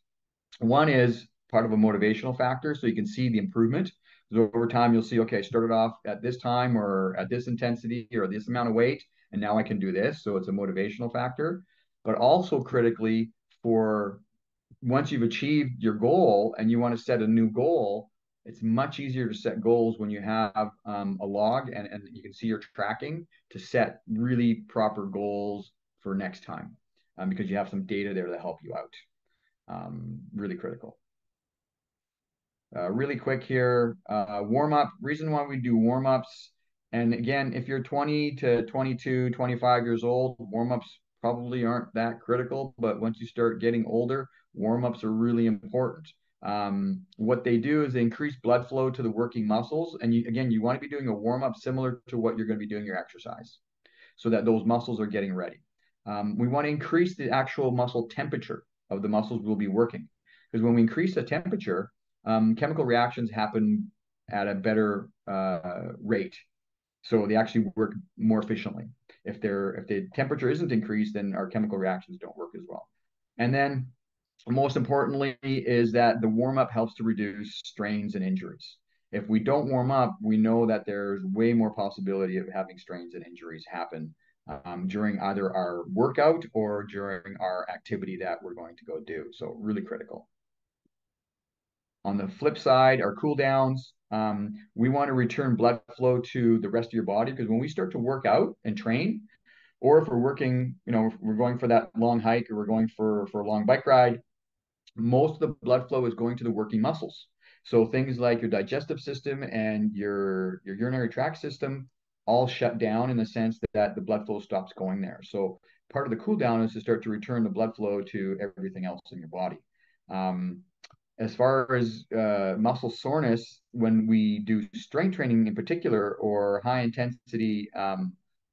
One is part of a motivational factor, so you can see the improvement. So over time, you'll see, okay, I started off at this time or at this intensity or this amount of weight, and now I can do this. So it's a motivational factor. But also critically, for once you've achieved your goal and you want to set a new goal, it's much easier to set goals when you have a log and you can see your tracking to set really proper goals for next time because you have some data there to help you out. Really critical. Really quick here, warm-up. Reason why we do warm-ups And again, if you're 20 to 22, 25 years old, warm-ups probably aren't that critical, but once you start getting older, warm-ups are really important. What they do is they increase blood flow to the working muscles. And again, you want to be doing a warm-up similar to what you're going to be doing your exercise so that those muscles are getting ready. We want to increase the actual muscle temperature of the muscles we'll be working. Because when we increase the temperature, chemical reactions happen at a better rate. So they actually work more efficiently. If the temperature isn't increased, then our chemical reactions don't work as well. And then most importantly is that the warm-up helps to reduce strains and injuries. If we don't warm up, we know that there's way more possibility of having strains and injuries happen during either our workout or during our activity that we're going to go do. So really critical. On the flip side, our cool downs, we want to return blood flow to the rest of your body, because when we start to work out and train, or if we're working, if we're going for that long hike or we're going for a long bike ride, most of the blood flow is going to the working muscles. So things like your digestive system and your urinary tract system all shut down in the sense that the blood flow stops going there. So part of the cool down is to start to return the blood flow to everything else in your body. As far as muscle soreness, when we do strength training in particular, or high intensity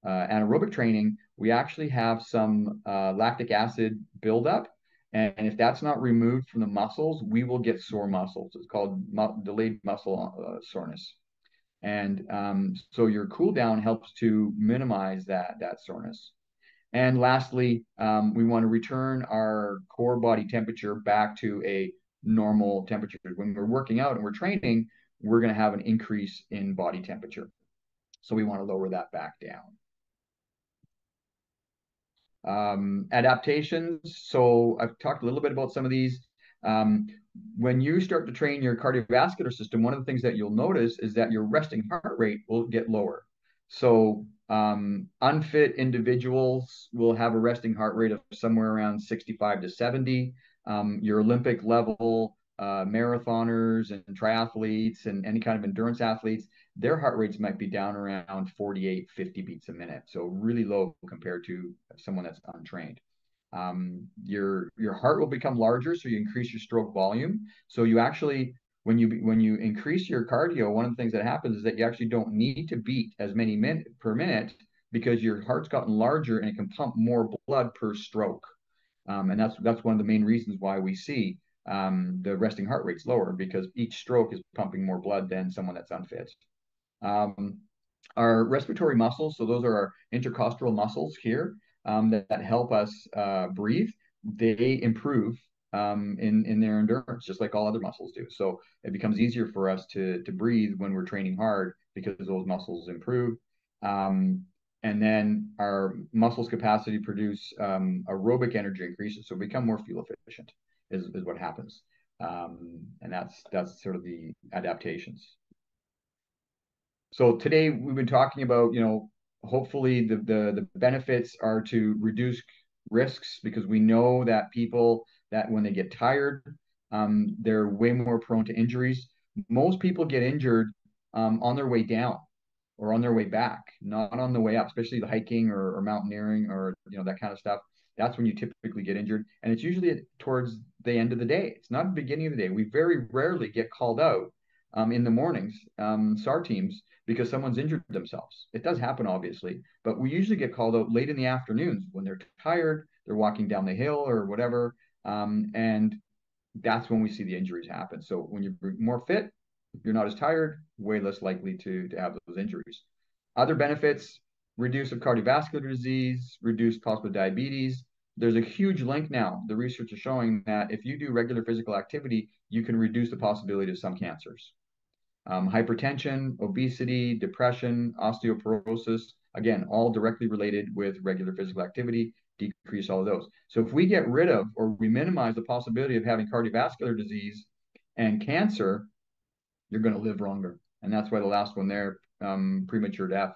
anaerobic training, we actually have some lactic acid buildup. And if that's not removed from the muscles, we will get sore muscles. It's called delayed muscle soreness. And so your cool down helps to minimize that soreness. And lastly, we want to return our core body temperature back to a normal temperature. When we're working out and we're training, we're going to have an increase in body temperature. So we want to lower that back down. Adaptations. So I've talked a little bit about some of these. When you start to train your cardiovascular system, one of the things that you'll notice is that your resting heart rate will get lower. So unfit individuals will have a resting heart rate of somewhere around 65 to 70. Your Olympic level marathoners and triathletes and any kind of endurance athletes, their heart rates might be down around 48, 50 beats a minute. So really low compared to someone that's untrained. Your heart will become larger, so you increase your stroke volume. So you actually, when you increase your cardio, one of the things that happens is that you actually don't need to beat as many per minute, because your heart's gotten larger and it can pump more blood per stroke. And that's one of the main reasons why we see the resting heart rate's lower, because each stroke is pumping more blood than someone that's unfit. Our respiratory muscles, so those are our intercostal muscles here that help us breathe. They improve in their endurance, just like all other muscles do. So it becomes easier for us to breathe when we're training hard, because those muscles improve. And then our muscles' capacity to produce aerobic energy increases, so we become more fuel efficient is what happens. And that's sort of the adaptations. So today we've been talking about, hopefully the benefits are to reduce risks, because we know that people that when they get tired, they're way more prone to injuries. Most people get injured on their way down or on their way back, not on the way up, especially the hiking or mountaineering or that kind of stuff. That's when you typically get injured. And it's usually towards the end of the day. It's not the beginning of the day. We very rarely get called out in the mornings, SAR teams, because someone's injured themselves. It does happen, obviously, but we usually get called out late in the afternoons when they're tired, they're walking down the hill or whatever. And that's when we see the injuries happen. So when you're more fit, you're not as tired, way less likely to have those injuries. Other benefits: reduce of cardiovascular disease, reduce possible diabetes. There's a huge link now. The research is showing that if you do regular physical activity, you can reduce the possibility of some cancers. Hypertension, obesity, depression, osteoporosis, again, all directly related with regular physical activity, decrease all of those. So if we get rid of or we minimize the possibility of having cardiovascular disease and cancer, you're going to live longer. And that's why the last one there, premature death,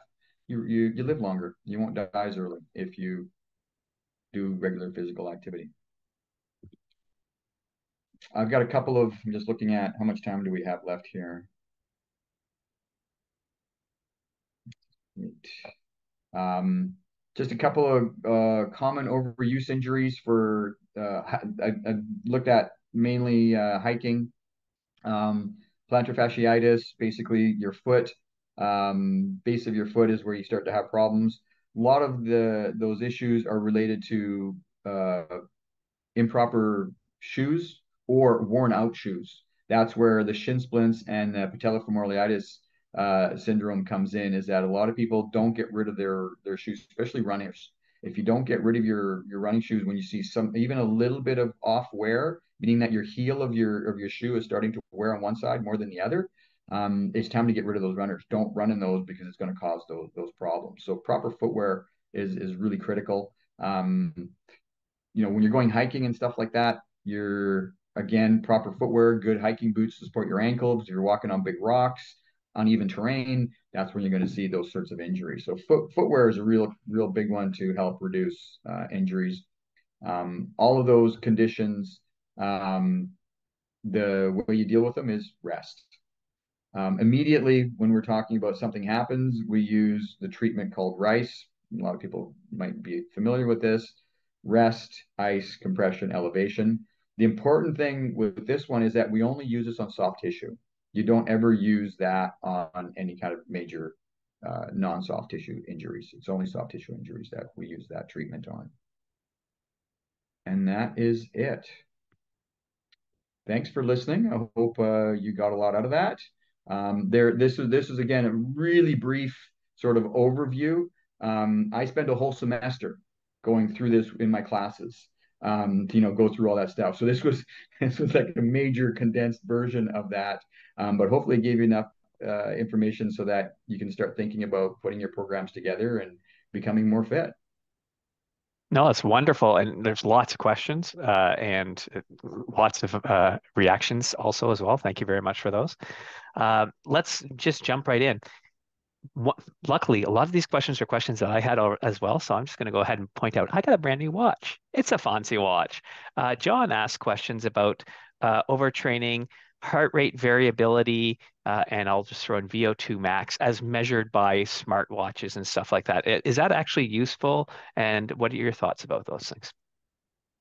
you live longer. You won't die as early if you do regular physical activity. I've got a couple of, I'm just looking at how much time do we have left here. Just a couple of common overuse injuries for I looked at mainly hiking. Plantar fasciitis, basically your foot, base of your foot is where you start to have problems. A lot of those issues are related to uh, improper shoes or worn out shoes. That's where the shin splints and the patellofemoral syndrome comes in, is that a lot of people don't get rid of their shoes, especially runners. If you don't get rid of your running shoes when you see some even a little bit of off wear, meaning that your heel of your shoe is starting to wear on one side more than the other, it's time to get rid of those runners. Don't run in those because it's going to cause those problems. So proper footwear is really critical. When you're going hiking and stuff like that, you're again proper footwear, good hiking boots to support your ankles. If you're walking on big rocks, uneven terrain, that's when you're going to see those sorts of injuries. So footwear is a real big one to help reduce injuries. All of those conditions, the way you deal with them is rest. Immediately when we're talking about something happens, we use the treatment called RICE. A lot of people might be familiar with this. Rest, ice, compression, elevation. The important thing with this one is that we only use this on soft tissue. You don't ever use that on any kind of major non-soft tissue injuries. It's only soft tissue injuries that we use that treatment on. And that is it. Thanks for listening. I hope you got a lot out of that. This is again a really brief sort of overview. I spent a whole semester going through this in my classes to go through all that stuff. So this was like a major condensed version of that. But hopefully it gave you enough information so that you can start thinking about putting your programs together and becoming more fit. No, it's wonderful. And there's lots of questions and lots of reactions also as well. Thank you very much for those. Let's just jump right in. Luckily, a lot of these questions are questions that I had as well. So I'm just going to go ahead and point out, I got a brand new watch. It's a fancy watch. John asked questions about overtraining, heart rate variability, and I'll just throw in VO2 max as measured by smartwatches and stuff like that. Is that actually useful? And what are your thoughts about those things?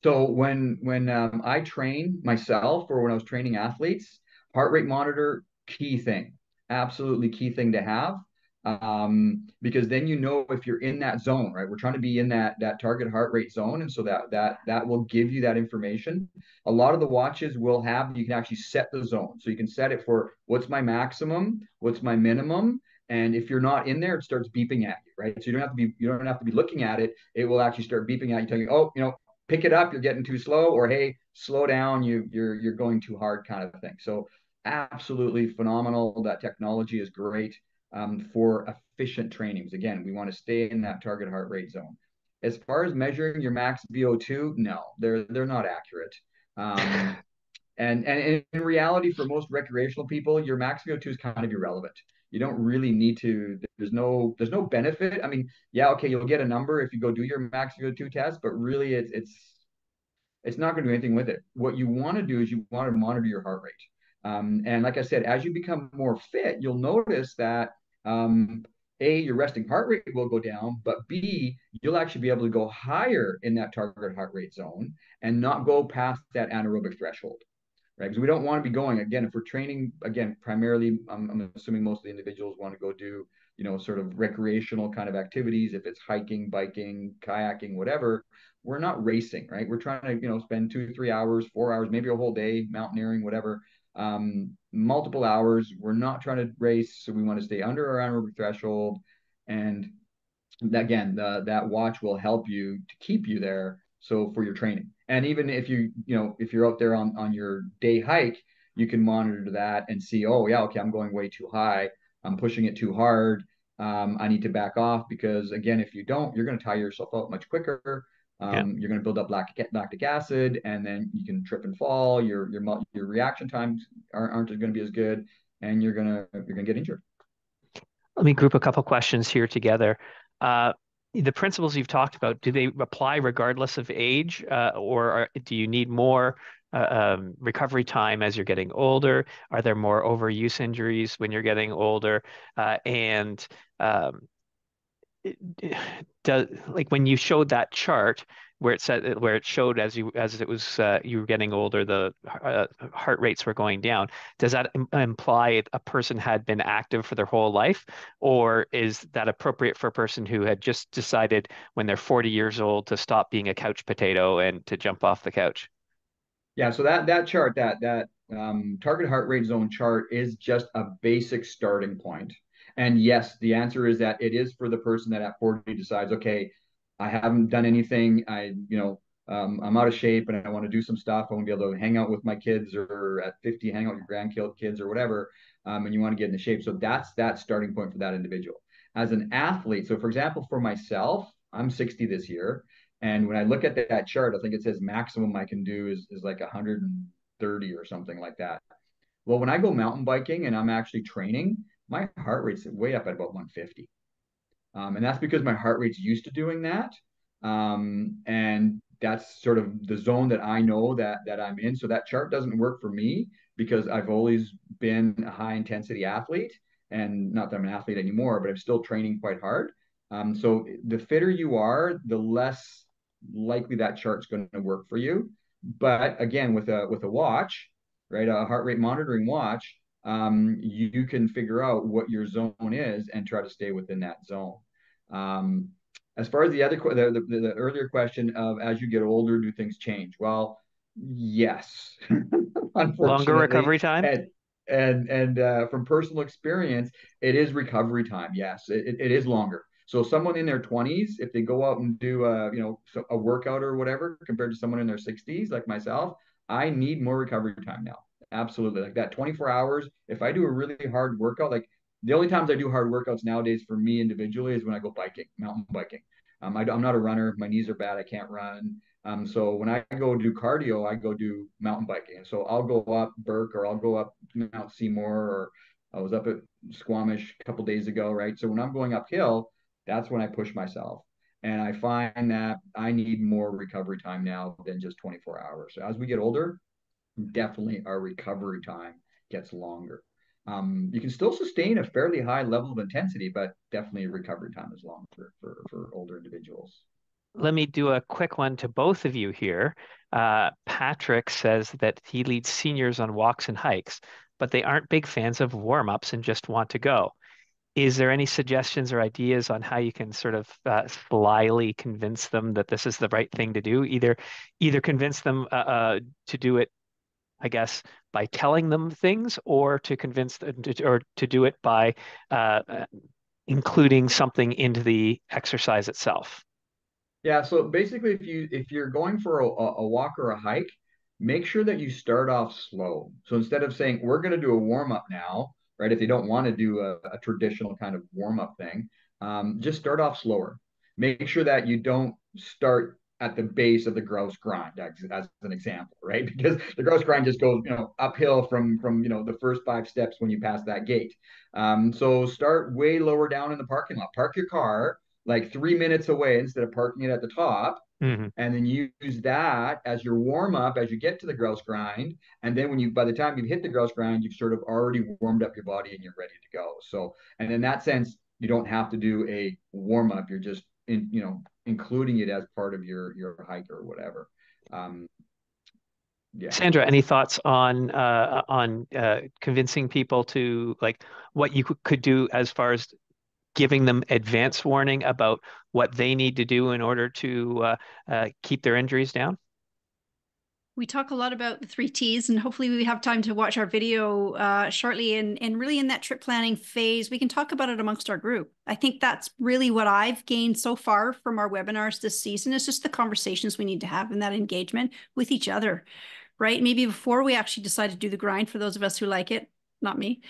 So when I train myself or when I was training athletes, heart rate monitor, key thing, absolutely key thing to have. Because then if you're in that zone, right? We're trying to be in that target heart rate zone, and so that will give you that information. A lot of the watches will have you can actually set the zone, so you can set it for what's my maximum, what's my minimum, and if you're not in there, it starts beeping at you, right? So you don't have to be looking at it. It will actually start beeping at you, telling you, oh, pick it up, you're getting too slow, or hey, slow down, you're going too hard, kind of thing. So absolutely phenomenal. That technology is great for efficient trainings. Again, we want to stay in that target heart rate zone. As far as measuring your max VO2, no, they're not accurate. And in reality, for most recreational people, your max VO2 is kind of irrelevant. You don't really need to. There's no benefit. I mean, yeah, okay, you'll get a number if you go do your max VO2 test, but really, it's not going to do anything with it. What you want to do is you want to monitor your heart rate. And like I said, as you become more fit, you'll notice that A, your resting heart rate will go down, but B, you'll actually be able to go higher in that target heart rate zone and not go past that anaerobic threshold, right? Because we don't want to be going, again, if we're training, again, primarily, I'm assuming most of the individuals want to go do, sort of recreational kind of activities. If it's hiking, biking, kayaking, whatever, we're not racing, right? We're trying to, spend 2-3 hours, 4 hours, maybe a whole day, mountaineering, whatever, multiple hours. We're not trying to race. So we want to stay under our anaerobic threshold. And again, that watch will help you to keep you there. So for your training, and even if if you're out there on your day hike, you can monitor that and see, oh yeah, okay, I'm going way too high. I'm pushing it too hard. I need to back off, because again, if you don't, you're going to tire yourself out much quicker. Yeah. You're going to build up lactic acid, and then you can trip and fall. Your reaction times aren't going to be as good, and you're going to get injured. Let me group a couple questions here together. The principles you've talked about, do they apply regardless of age, or do you need more recovery time as you're getting older? Are there more overuse injuries when you're getting older? And does, like when you showed that chart where it said, where it showed as it was you were getting older, the heart rates were going down. Does that imply a person had been active for their whole life, or is that appropriate for a person who had just decided when they're 40 years old to stop being a couch potato and to jump off the couch? Yeah, so that chart, that target heart rate zone chart is just a basic starting point. And yes, the answer is that it is for the person that at 40 decides, okay, I haven't done anything. I'm out of shape and I want to do some stuff. I want to be able to hang out with my kids, or at 50, hang out with your grandkids or whatever. And you want to get into shape. So that's that starting point for that individual. As an athlete, so for example, for myself, I'm 60 this year. And when I look at that chart, I think it says maximum I can do is like 130 or something like that. Well, when I go mountain biking and I'm actually training, my heart rate's way up at about 150. And that's because my heart rate's used to doing that. And that's sort of the zone that I know that I'm in. So that chart doesn't work for me because I've always been a high intensity athlete, and not that I'm an athlete anymore, but I'm still training quite hard. So the fitter you are, the less likely that chart's going to work for you. But again, with a watch, right, a heart rate monitoring watch, you can figure out what your zone is and try to stay within that zone. Um, as far as the earlier question of as you get older, do things change? Well, yes, Longer unfortunately, recovery time? and from personal experience, it is recovery time. Yes, it is longer. So someone in their 20s, if they go out and do a workout or whatever, compared to someone in their 60s like myself, I need more recovery time now. Absolutely, like that 24 hours. If I do a really hard workout, like the only times I do hard workouts nowadays for me individually is when I go biking, mountain biking. I'm not a runner. My knees are bad. I can't run. So when I go do cardio, I go do mountain biking. And so I'll go up Burke, or I'll go up Mount Seymour, or I was up at Squamish a couple days ago, right? So when I'm going uphill, that's when I push myself. And I find that I need more recovery time now than just 24 hours. So as we get older, definitely our recovery time gets longer. You can still sustain a fairly high level of intensity, but definitely recovery time is longer for older individuals. Let me do a quick one to both of you here. Patrick says that he leads seniors on walks and hikes, but they aren't big fans of warm-ups and just want to go. Is there any suggestions or ideas on how you can sort of slyly convince them that this is the right thing to do? Either convince them to do it, I guess, by telling them things, or to convince them or to do it by including something into the exercise itself. Yeah, so basically, if you're going for a walk or a hike, make sure that you start off slow. So instead of saying we're going to do a warm up now, right? If they don't want to do a traditional kind of warm up thing, just start off slower. Make sure that you don't start at the base of the grouse grind, as an example, right? Because the grouse grind just goes, uphill from the first 5 steps when you pass that gate. So start way lower down in the parking lot. Park your car like 3 minutes away instead of parking it at the top. Mhm. And then use that as your warm up as you get to the grouse grind. And then by the time you've hit the grouse grind, you've sort of already warmed up your body and you're ready to go. So, and in that sense, you don't have to do a warm up. You're just including it as part of your hike or whatever. Um, yeah. Sandra, any thoughts on convincing people to like what you could do as far as giving them advance warning about what they need to do in order to keep their injuries down? We talk a lot about the 3 Ts, and hopefully we have time to watch our video shortly. And really in that trip planning phase, we can talk about it amongst our group. I think that's really what I've gained so far from our webinars this season, is just the conversations we need to have and that engagement with each other, right? Maybe before we actually decide to do the grind, for those of us who like it, not me,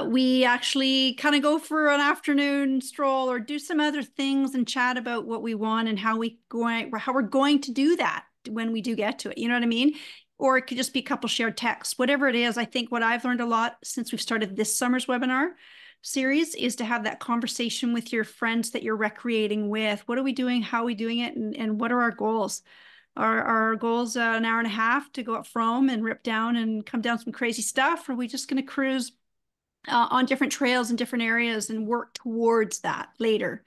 we actually kind of go for an afternoon stroll or do some other things and chat about what we want and how we're going to do that when we do get to it. You know what I mean? Or it could just be a couple shared texts, whatever it is. I think what I've learned a lot since we've started this summer's webinar series is to have that conversation with your friends that you're recreating with. What are we doing? How are we doing it? And what are our goals? Are our goals an hour and a half to go up Frome and rip down and come down some crazy stuff? Or are we just going to cruise on different trails in different areas and work towards that later?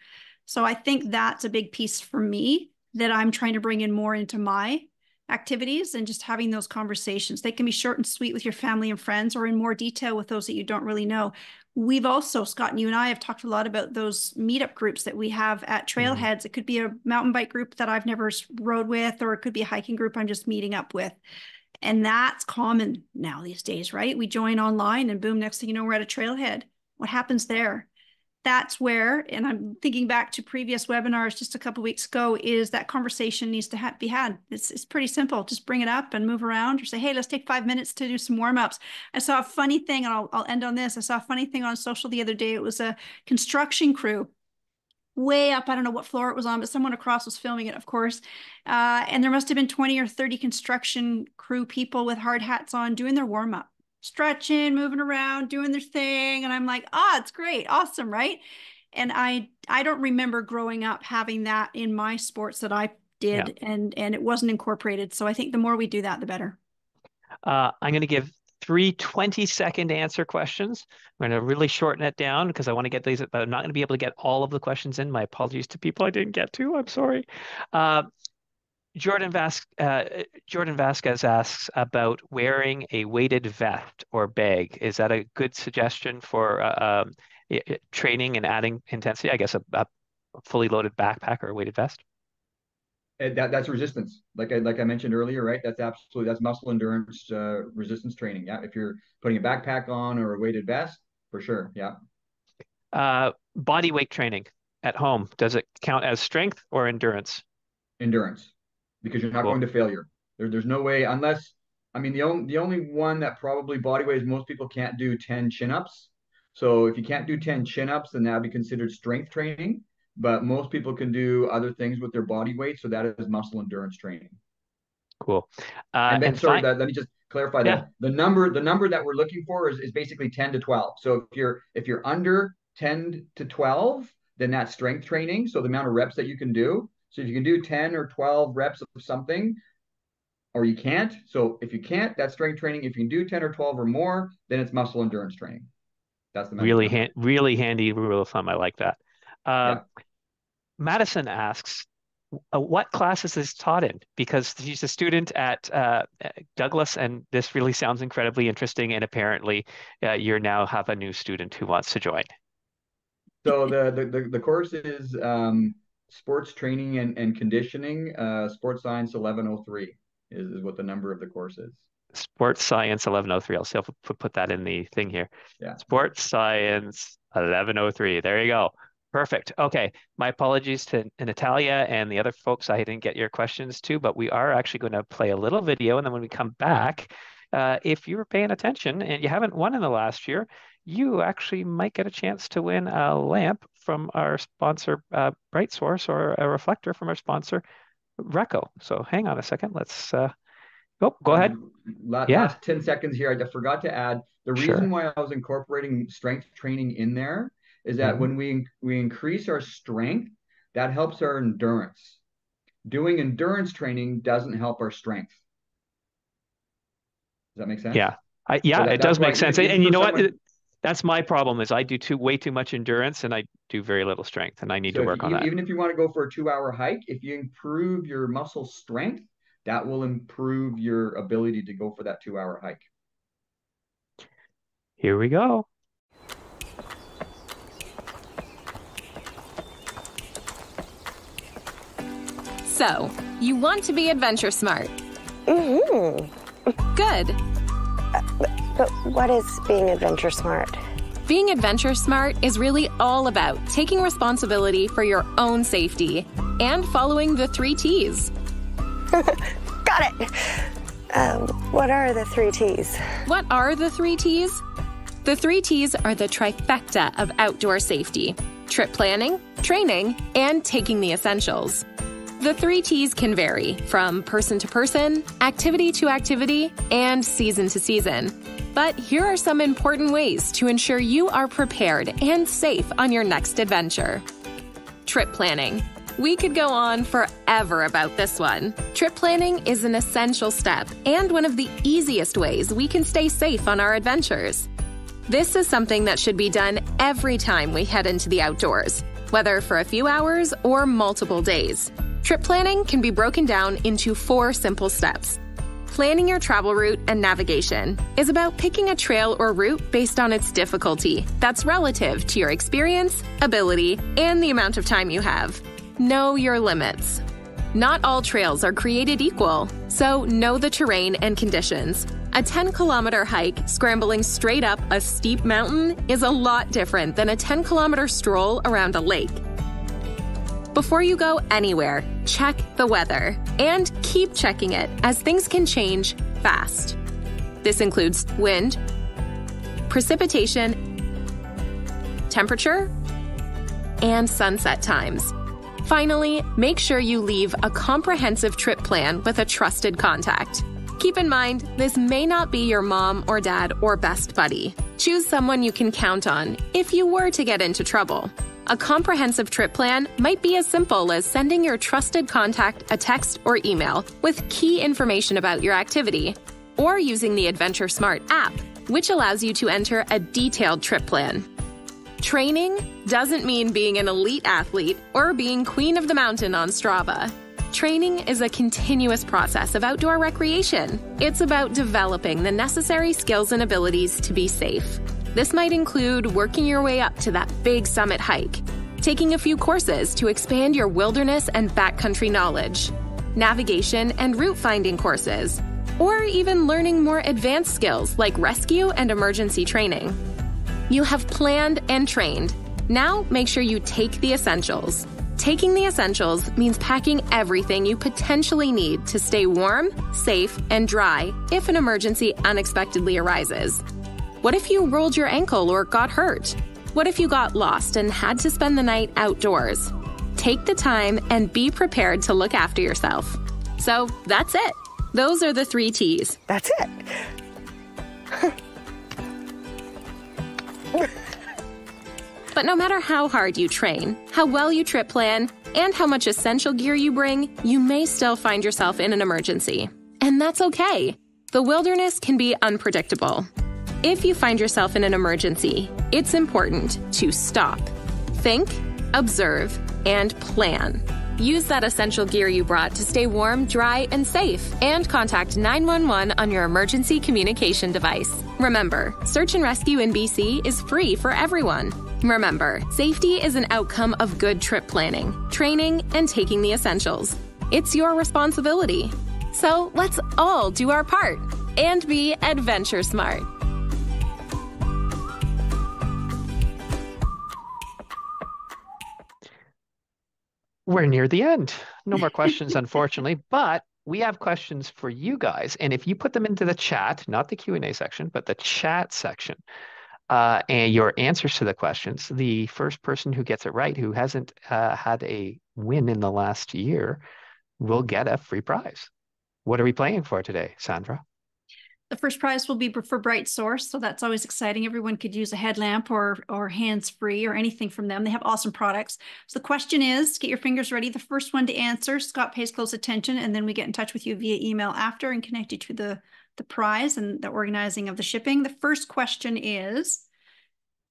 So I think that's a big piece for me that I'm trying to bring in more into my activities, and just having those conversations. They can be short and sweet with your family and friends, or in more detail with those that you don't really know. We've also, Scott and you and I have talked a lot about those meetup groups that we have at trailheads. It could be a mountain bike group that I've never rode with, or it could be a hiking group I'm just meeting up with. And that's common now these days, right? We join online and boom, next thing you know, we're at a trailhead. What happens there? That's where, and I'm thinking back to previous webinars just a couple of weeks ago, is that conversation needs to be had. It's pretty simple. Just bring it up and move around, or say, hey, let's take 5 minutes to do some warm-ups. I saw a funny thing, and I'll end on this. I saw a funny thing on social the other day. It was a construction crew way up. I don't know what floor it was on, but someone across was filming it, of course. And there must have been 20 or 30 construction crew people with hard hats on doing their warm-up, stretching, moving around, doing their thing. And I'm like, it's great. Awesome. Right. And I don't remember growing up having that in my sports that I did, and it wasn't incorporated. So I think the more we do that, the better. I'm going to give 3 20-second answer questions. I'm going to really shorten it down because I want to get these, but I'm not going to be able to get all of the questions in. My apologies to people I didn't get to. I'm sorry. Jordan Vasquez asks about wearing a weighted vest or bag. Is that a good suggestion for training and adding intensity? I guess a fully loaded backpack or a weighted vest. That's resistance. Like I mentioned earlier, right? That's muscle endurance, resistance training. Yeah, if you're putting a backpack on or a weighted vest, for sure. Yeah. Body weight training at home, does it count as strength or endurance? Endurance. Because you're not going to failure. There's no way, unless, I mean, the only one that probably body weight is most people can't do 10 chin-ups. So if you can't do 10 chin-ups, then that'd be considered strength training. But most people can do other things with their body weight. So that is muscle endurance training. Cool. Let me just clarify that. The number that we're looking for is basically 10 to 12. So if you're under 10 to 12, then that's strength training. So the amount of reps that you can do. So if you can do 10 or 12 reps of something, or you can't. So if you can't, that's strength training. If you can do 10 or 12 or more, then it's muscle endurance training. That's the really handy rule of thumb. I like that. Madison asks, what class is this taught in? Because she's a student at Douglas, and this really sounds incredibly interesting. And apparently you now have a new student who wants to join. So the course is sports training and conditioning, sports science 1103 is what the number of the course is. Sports science 1103. I'll see if I put that in the thing here. Yeah. Sports science 1103. There you go. Perfect. Okay. My apologies to Natalia and the other folks I didn't get your questions to, but we are actually going to play a little video. And then when we come back, if you were paying attention and you haven't won in the last year, you actually might get a chance to win a lamp from our sponsor, Bright Source, or a reflector from our sponsor, Reco. So hang on a second. Let's go ahead. Last 10 seconds here. I forgot to add the reason why I was incorporating strength training in there is that when we increase our strength, that helps our endurance. Doing endurance training doesn't help our strength. Does that make sense? Yeah. It does make sense. And you know what? That's my problem is I do way too much endurance and I do very little strength, and I need to work on that. Even if you want to go for a 2-hour hike, if you improve your muscle strength, that will improve your ability to go for that 2-hour hike. Here we go. So, you want to be AdventureSmart. Good. But what is being AdventureSmart? Being AdventureSmart is really all about taking responsibility for your own safety and following the 3 T's. Got it. What are the 3 T's? What are the 3 T's? The 3 T's are the trifecta of outdoor safety: trip planning, training, and taking the essentials. The 3 T's can vary from person to person, activity to activity, and season to season. But here are some important ways to ensure you are prepared and safe on your next adventure. Trip planning. We could go on forever about this one. Trip planning is an essential step and one of the easiest ways we can stay safe on our adventures. This is something that should be done every time we head into the outdoors, whether for a few hours or multiple days. Trip planning can be broken down into 4 simple steps. Planning your travel route and navigation is about picking a trail or route based on its difficulty that's relative to your experience, ability, and the amount of time you have. Know your limits. Not all trails are created equal, so know the terrain and conditions. A 10-kilometer hike scrambling straight up a steep mountain is a lot different than a 10-kilometer stroll around a lake. Before you go anywhere, check the weather and keep checking it as things can change fast. This includes wind, precipitation, temperature, and sunset times. Finally, make sure you leave a comprehensive trip plan with a trusted contact. Keep in mind, this may not be your mom or dad or best buddy. Choose someone you can count on if you were to get into trouble. A comprehensive trip plan might be as simple as sending your trusted contact a text or email with key information about your activity, or using the AdventureSmart app, which allows you to enter a detailed trip plan. Training doesn't mean being an elite athlete or being queen of the mountain on Strava. Training is a continuous process of outdoor recreation. It's about developing the necessary skills and abilities to be safe. This might include working your way up to that big summit hike, taking a few courses to expand your wilderness and backcountry knowledge, navigation and route finding courses, or even learning more advanced skills like rescue and emergency training. You have planned and trained. Now make sure you take the essentials. Taking the essentials means packing everything you potentially need to stay warm, safe, and dry if an emergency unexpectedly arises. What if you rolled your ankle or got hurt? What if you got lost and had to spend the night outdoors? Take the time and be prepared to look after yourself. So that's it. Those are the 3 T's. That's it. But no matter how hard you train, how well you trip plan, and how much essential gear you bring, you may still find yourself in an emergency. And that's okay. The wilderness can be unpredictable. If you find yourself in an emergency, it's important to stop, think, observe, and plan. Use that essential gear you brought to stay warm, dry, and safe, and contact 911 on your emergency communication device. Remember, search and rescue in BC is free for everyone. Remember, safety is an outcome of good trip planning, training, and taking the essentials. It's your responsibility. So let's all do our part and be adventure smart. We're near the end. No more questions, unfortunately, but we have questions for you guys. And if you put them into the chat, not the Q&A section, but the chat section, and your answers to the questions, the first person who gets it right, who hasn't had a win in the last year, will get a free prize. What are we playing for today, Sandra? The first prize will be for Bright Source, so that's always exciting. Everyone could use a headlamp or hands-free or anything from them. They have awesome products. So the question is, get your fingers ready. The first one to answer, Scott pays close attention, and then we get in touch with you via email after and connect you to the prize and the organizing of the shipping. The first question is,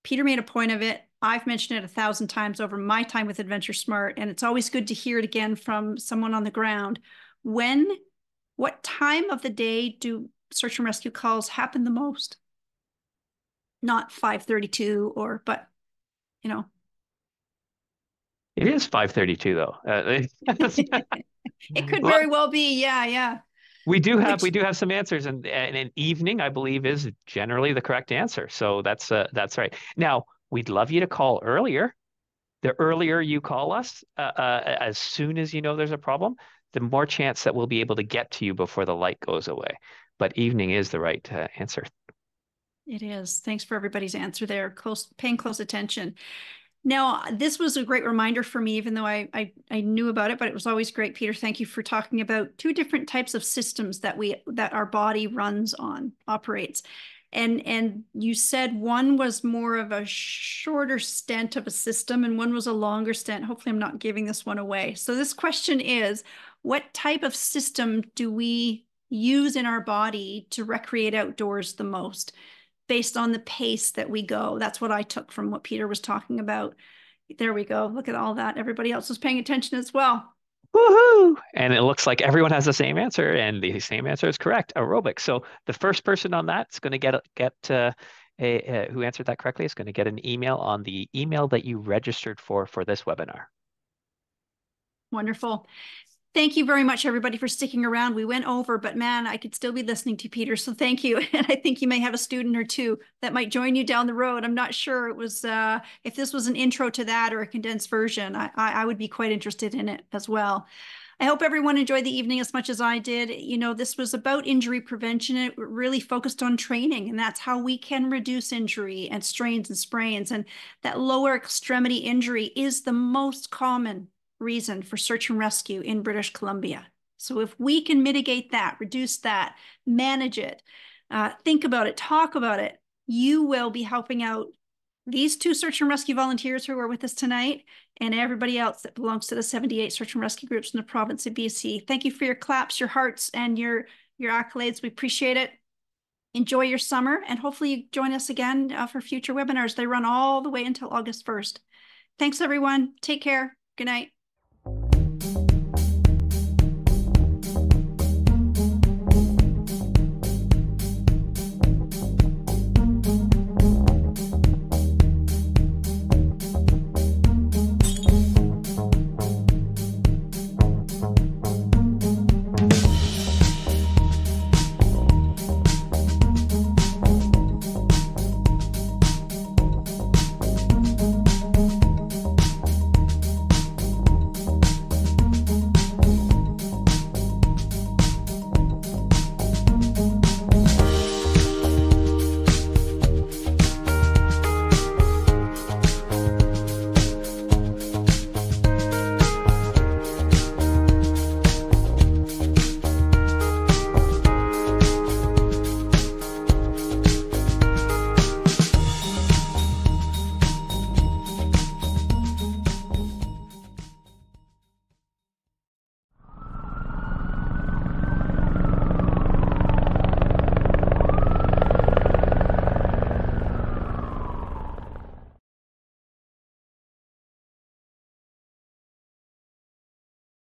Peter made a point of it. I've mentioned it 1,000 times over my time with AdventureSmart, and it's always good to hear it again from someone on the ground. What time of the day do search and rescue calls happen the most? Not 5:32 but you know. It is 5:32 though. It could very well be. Yeah. We do have some answers, and an evening, I believe, is generally the correct answer. So that's right. Now, we'd love you to call earlier. The earlier you call us, as soon as you know there's a problem, the more chance that we'll be able to get to you before the light goes away. But evening is the right answer. It is. Thanks for everybody's answer there. Paying close attention. Now, this was a great reminder for me, even though I knew about it, but it was always great, Peter. Thank you for talking about 2 different types of systems that our body runs on, operates. And you said one was more of a shorter stent of a system and one was a longer stent. Hopefully I'm not giving this one away. So this question is, what type of system do we use in our body to recreate outdoors the most? based on the pace that we go. That's what I took from what Peter was talking about. There we go. Look at all that. Everybody else was paying attention as well. Woohoo! And it looks like everyone has the same answer, and the same answer is correct, aerobic. So the first person on that is going to get who answered that correctly is going to get an email on the email that you registered for this webinar. Wonderful. Thank you very much, everybody, for sticking around. We went over, but man, I could still be listening to Peter, so thank you. And I think you may have a student or two that might join you down the road. I'm not sure it was if this was an intro to that or a condensed version. I would be quite interested in it as well. I hope everyone enjoyed the evening as much as I did. You know, this was about injury prevention. It really focused on training, and that's how we can reduce injury and strains and sprains. And that lower extremity injury is the most common reason for search and rescue in British Columbia. So if we can mitigate that, reduce that, manage it, think about it, talk about it, you will be helping out these 2 search and rescue volunteers who are with us tonight and everybody else that belongs to the 78 search and rescue groups in the province of BC. Thank you for your claps, your hearts, and your accolades. We appreciate it. Enjoy your summer, and hopefully you join us again for future webinars. They run all the way until August 1st. Thanks, everyone. Take care. Good night.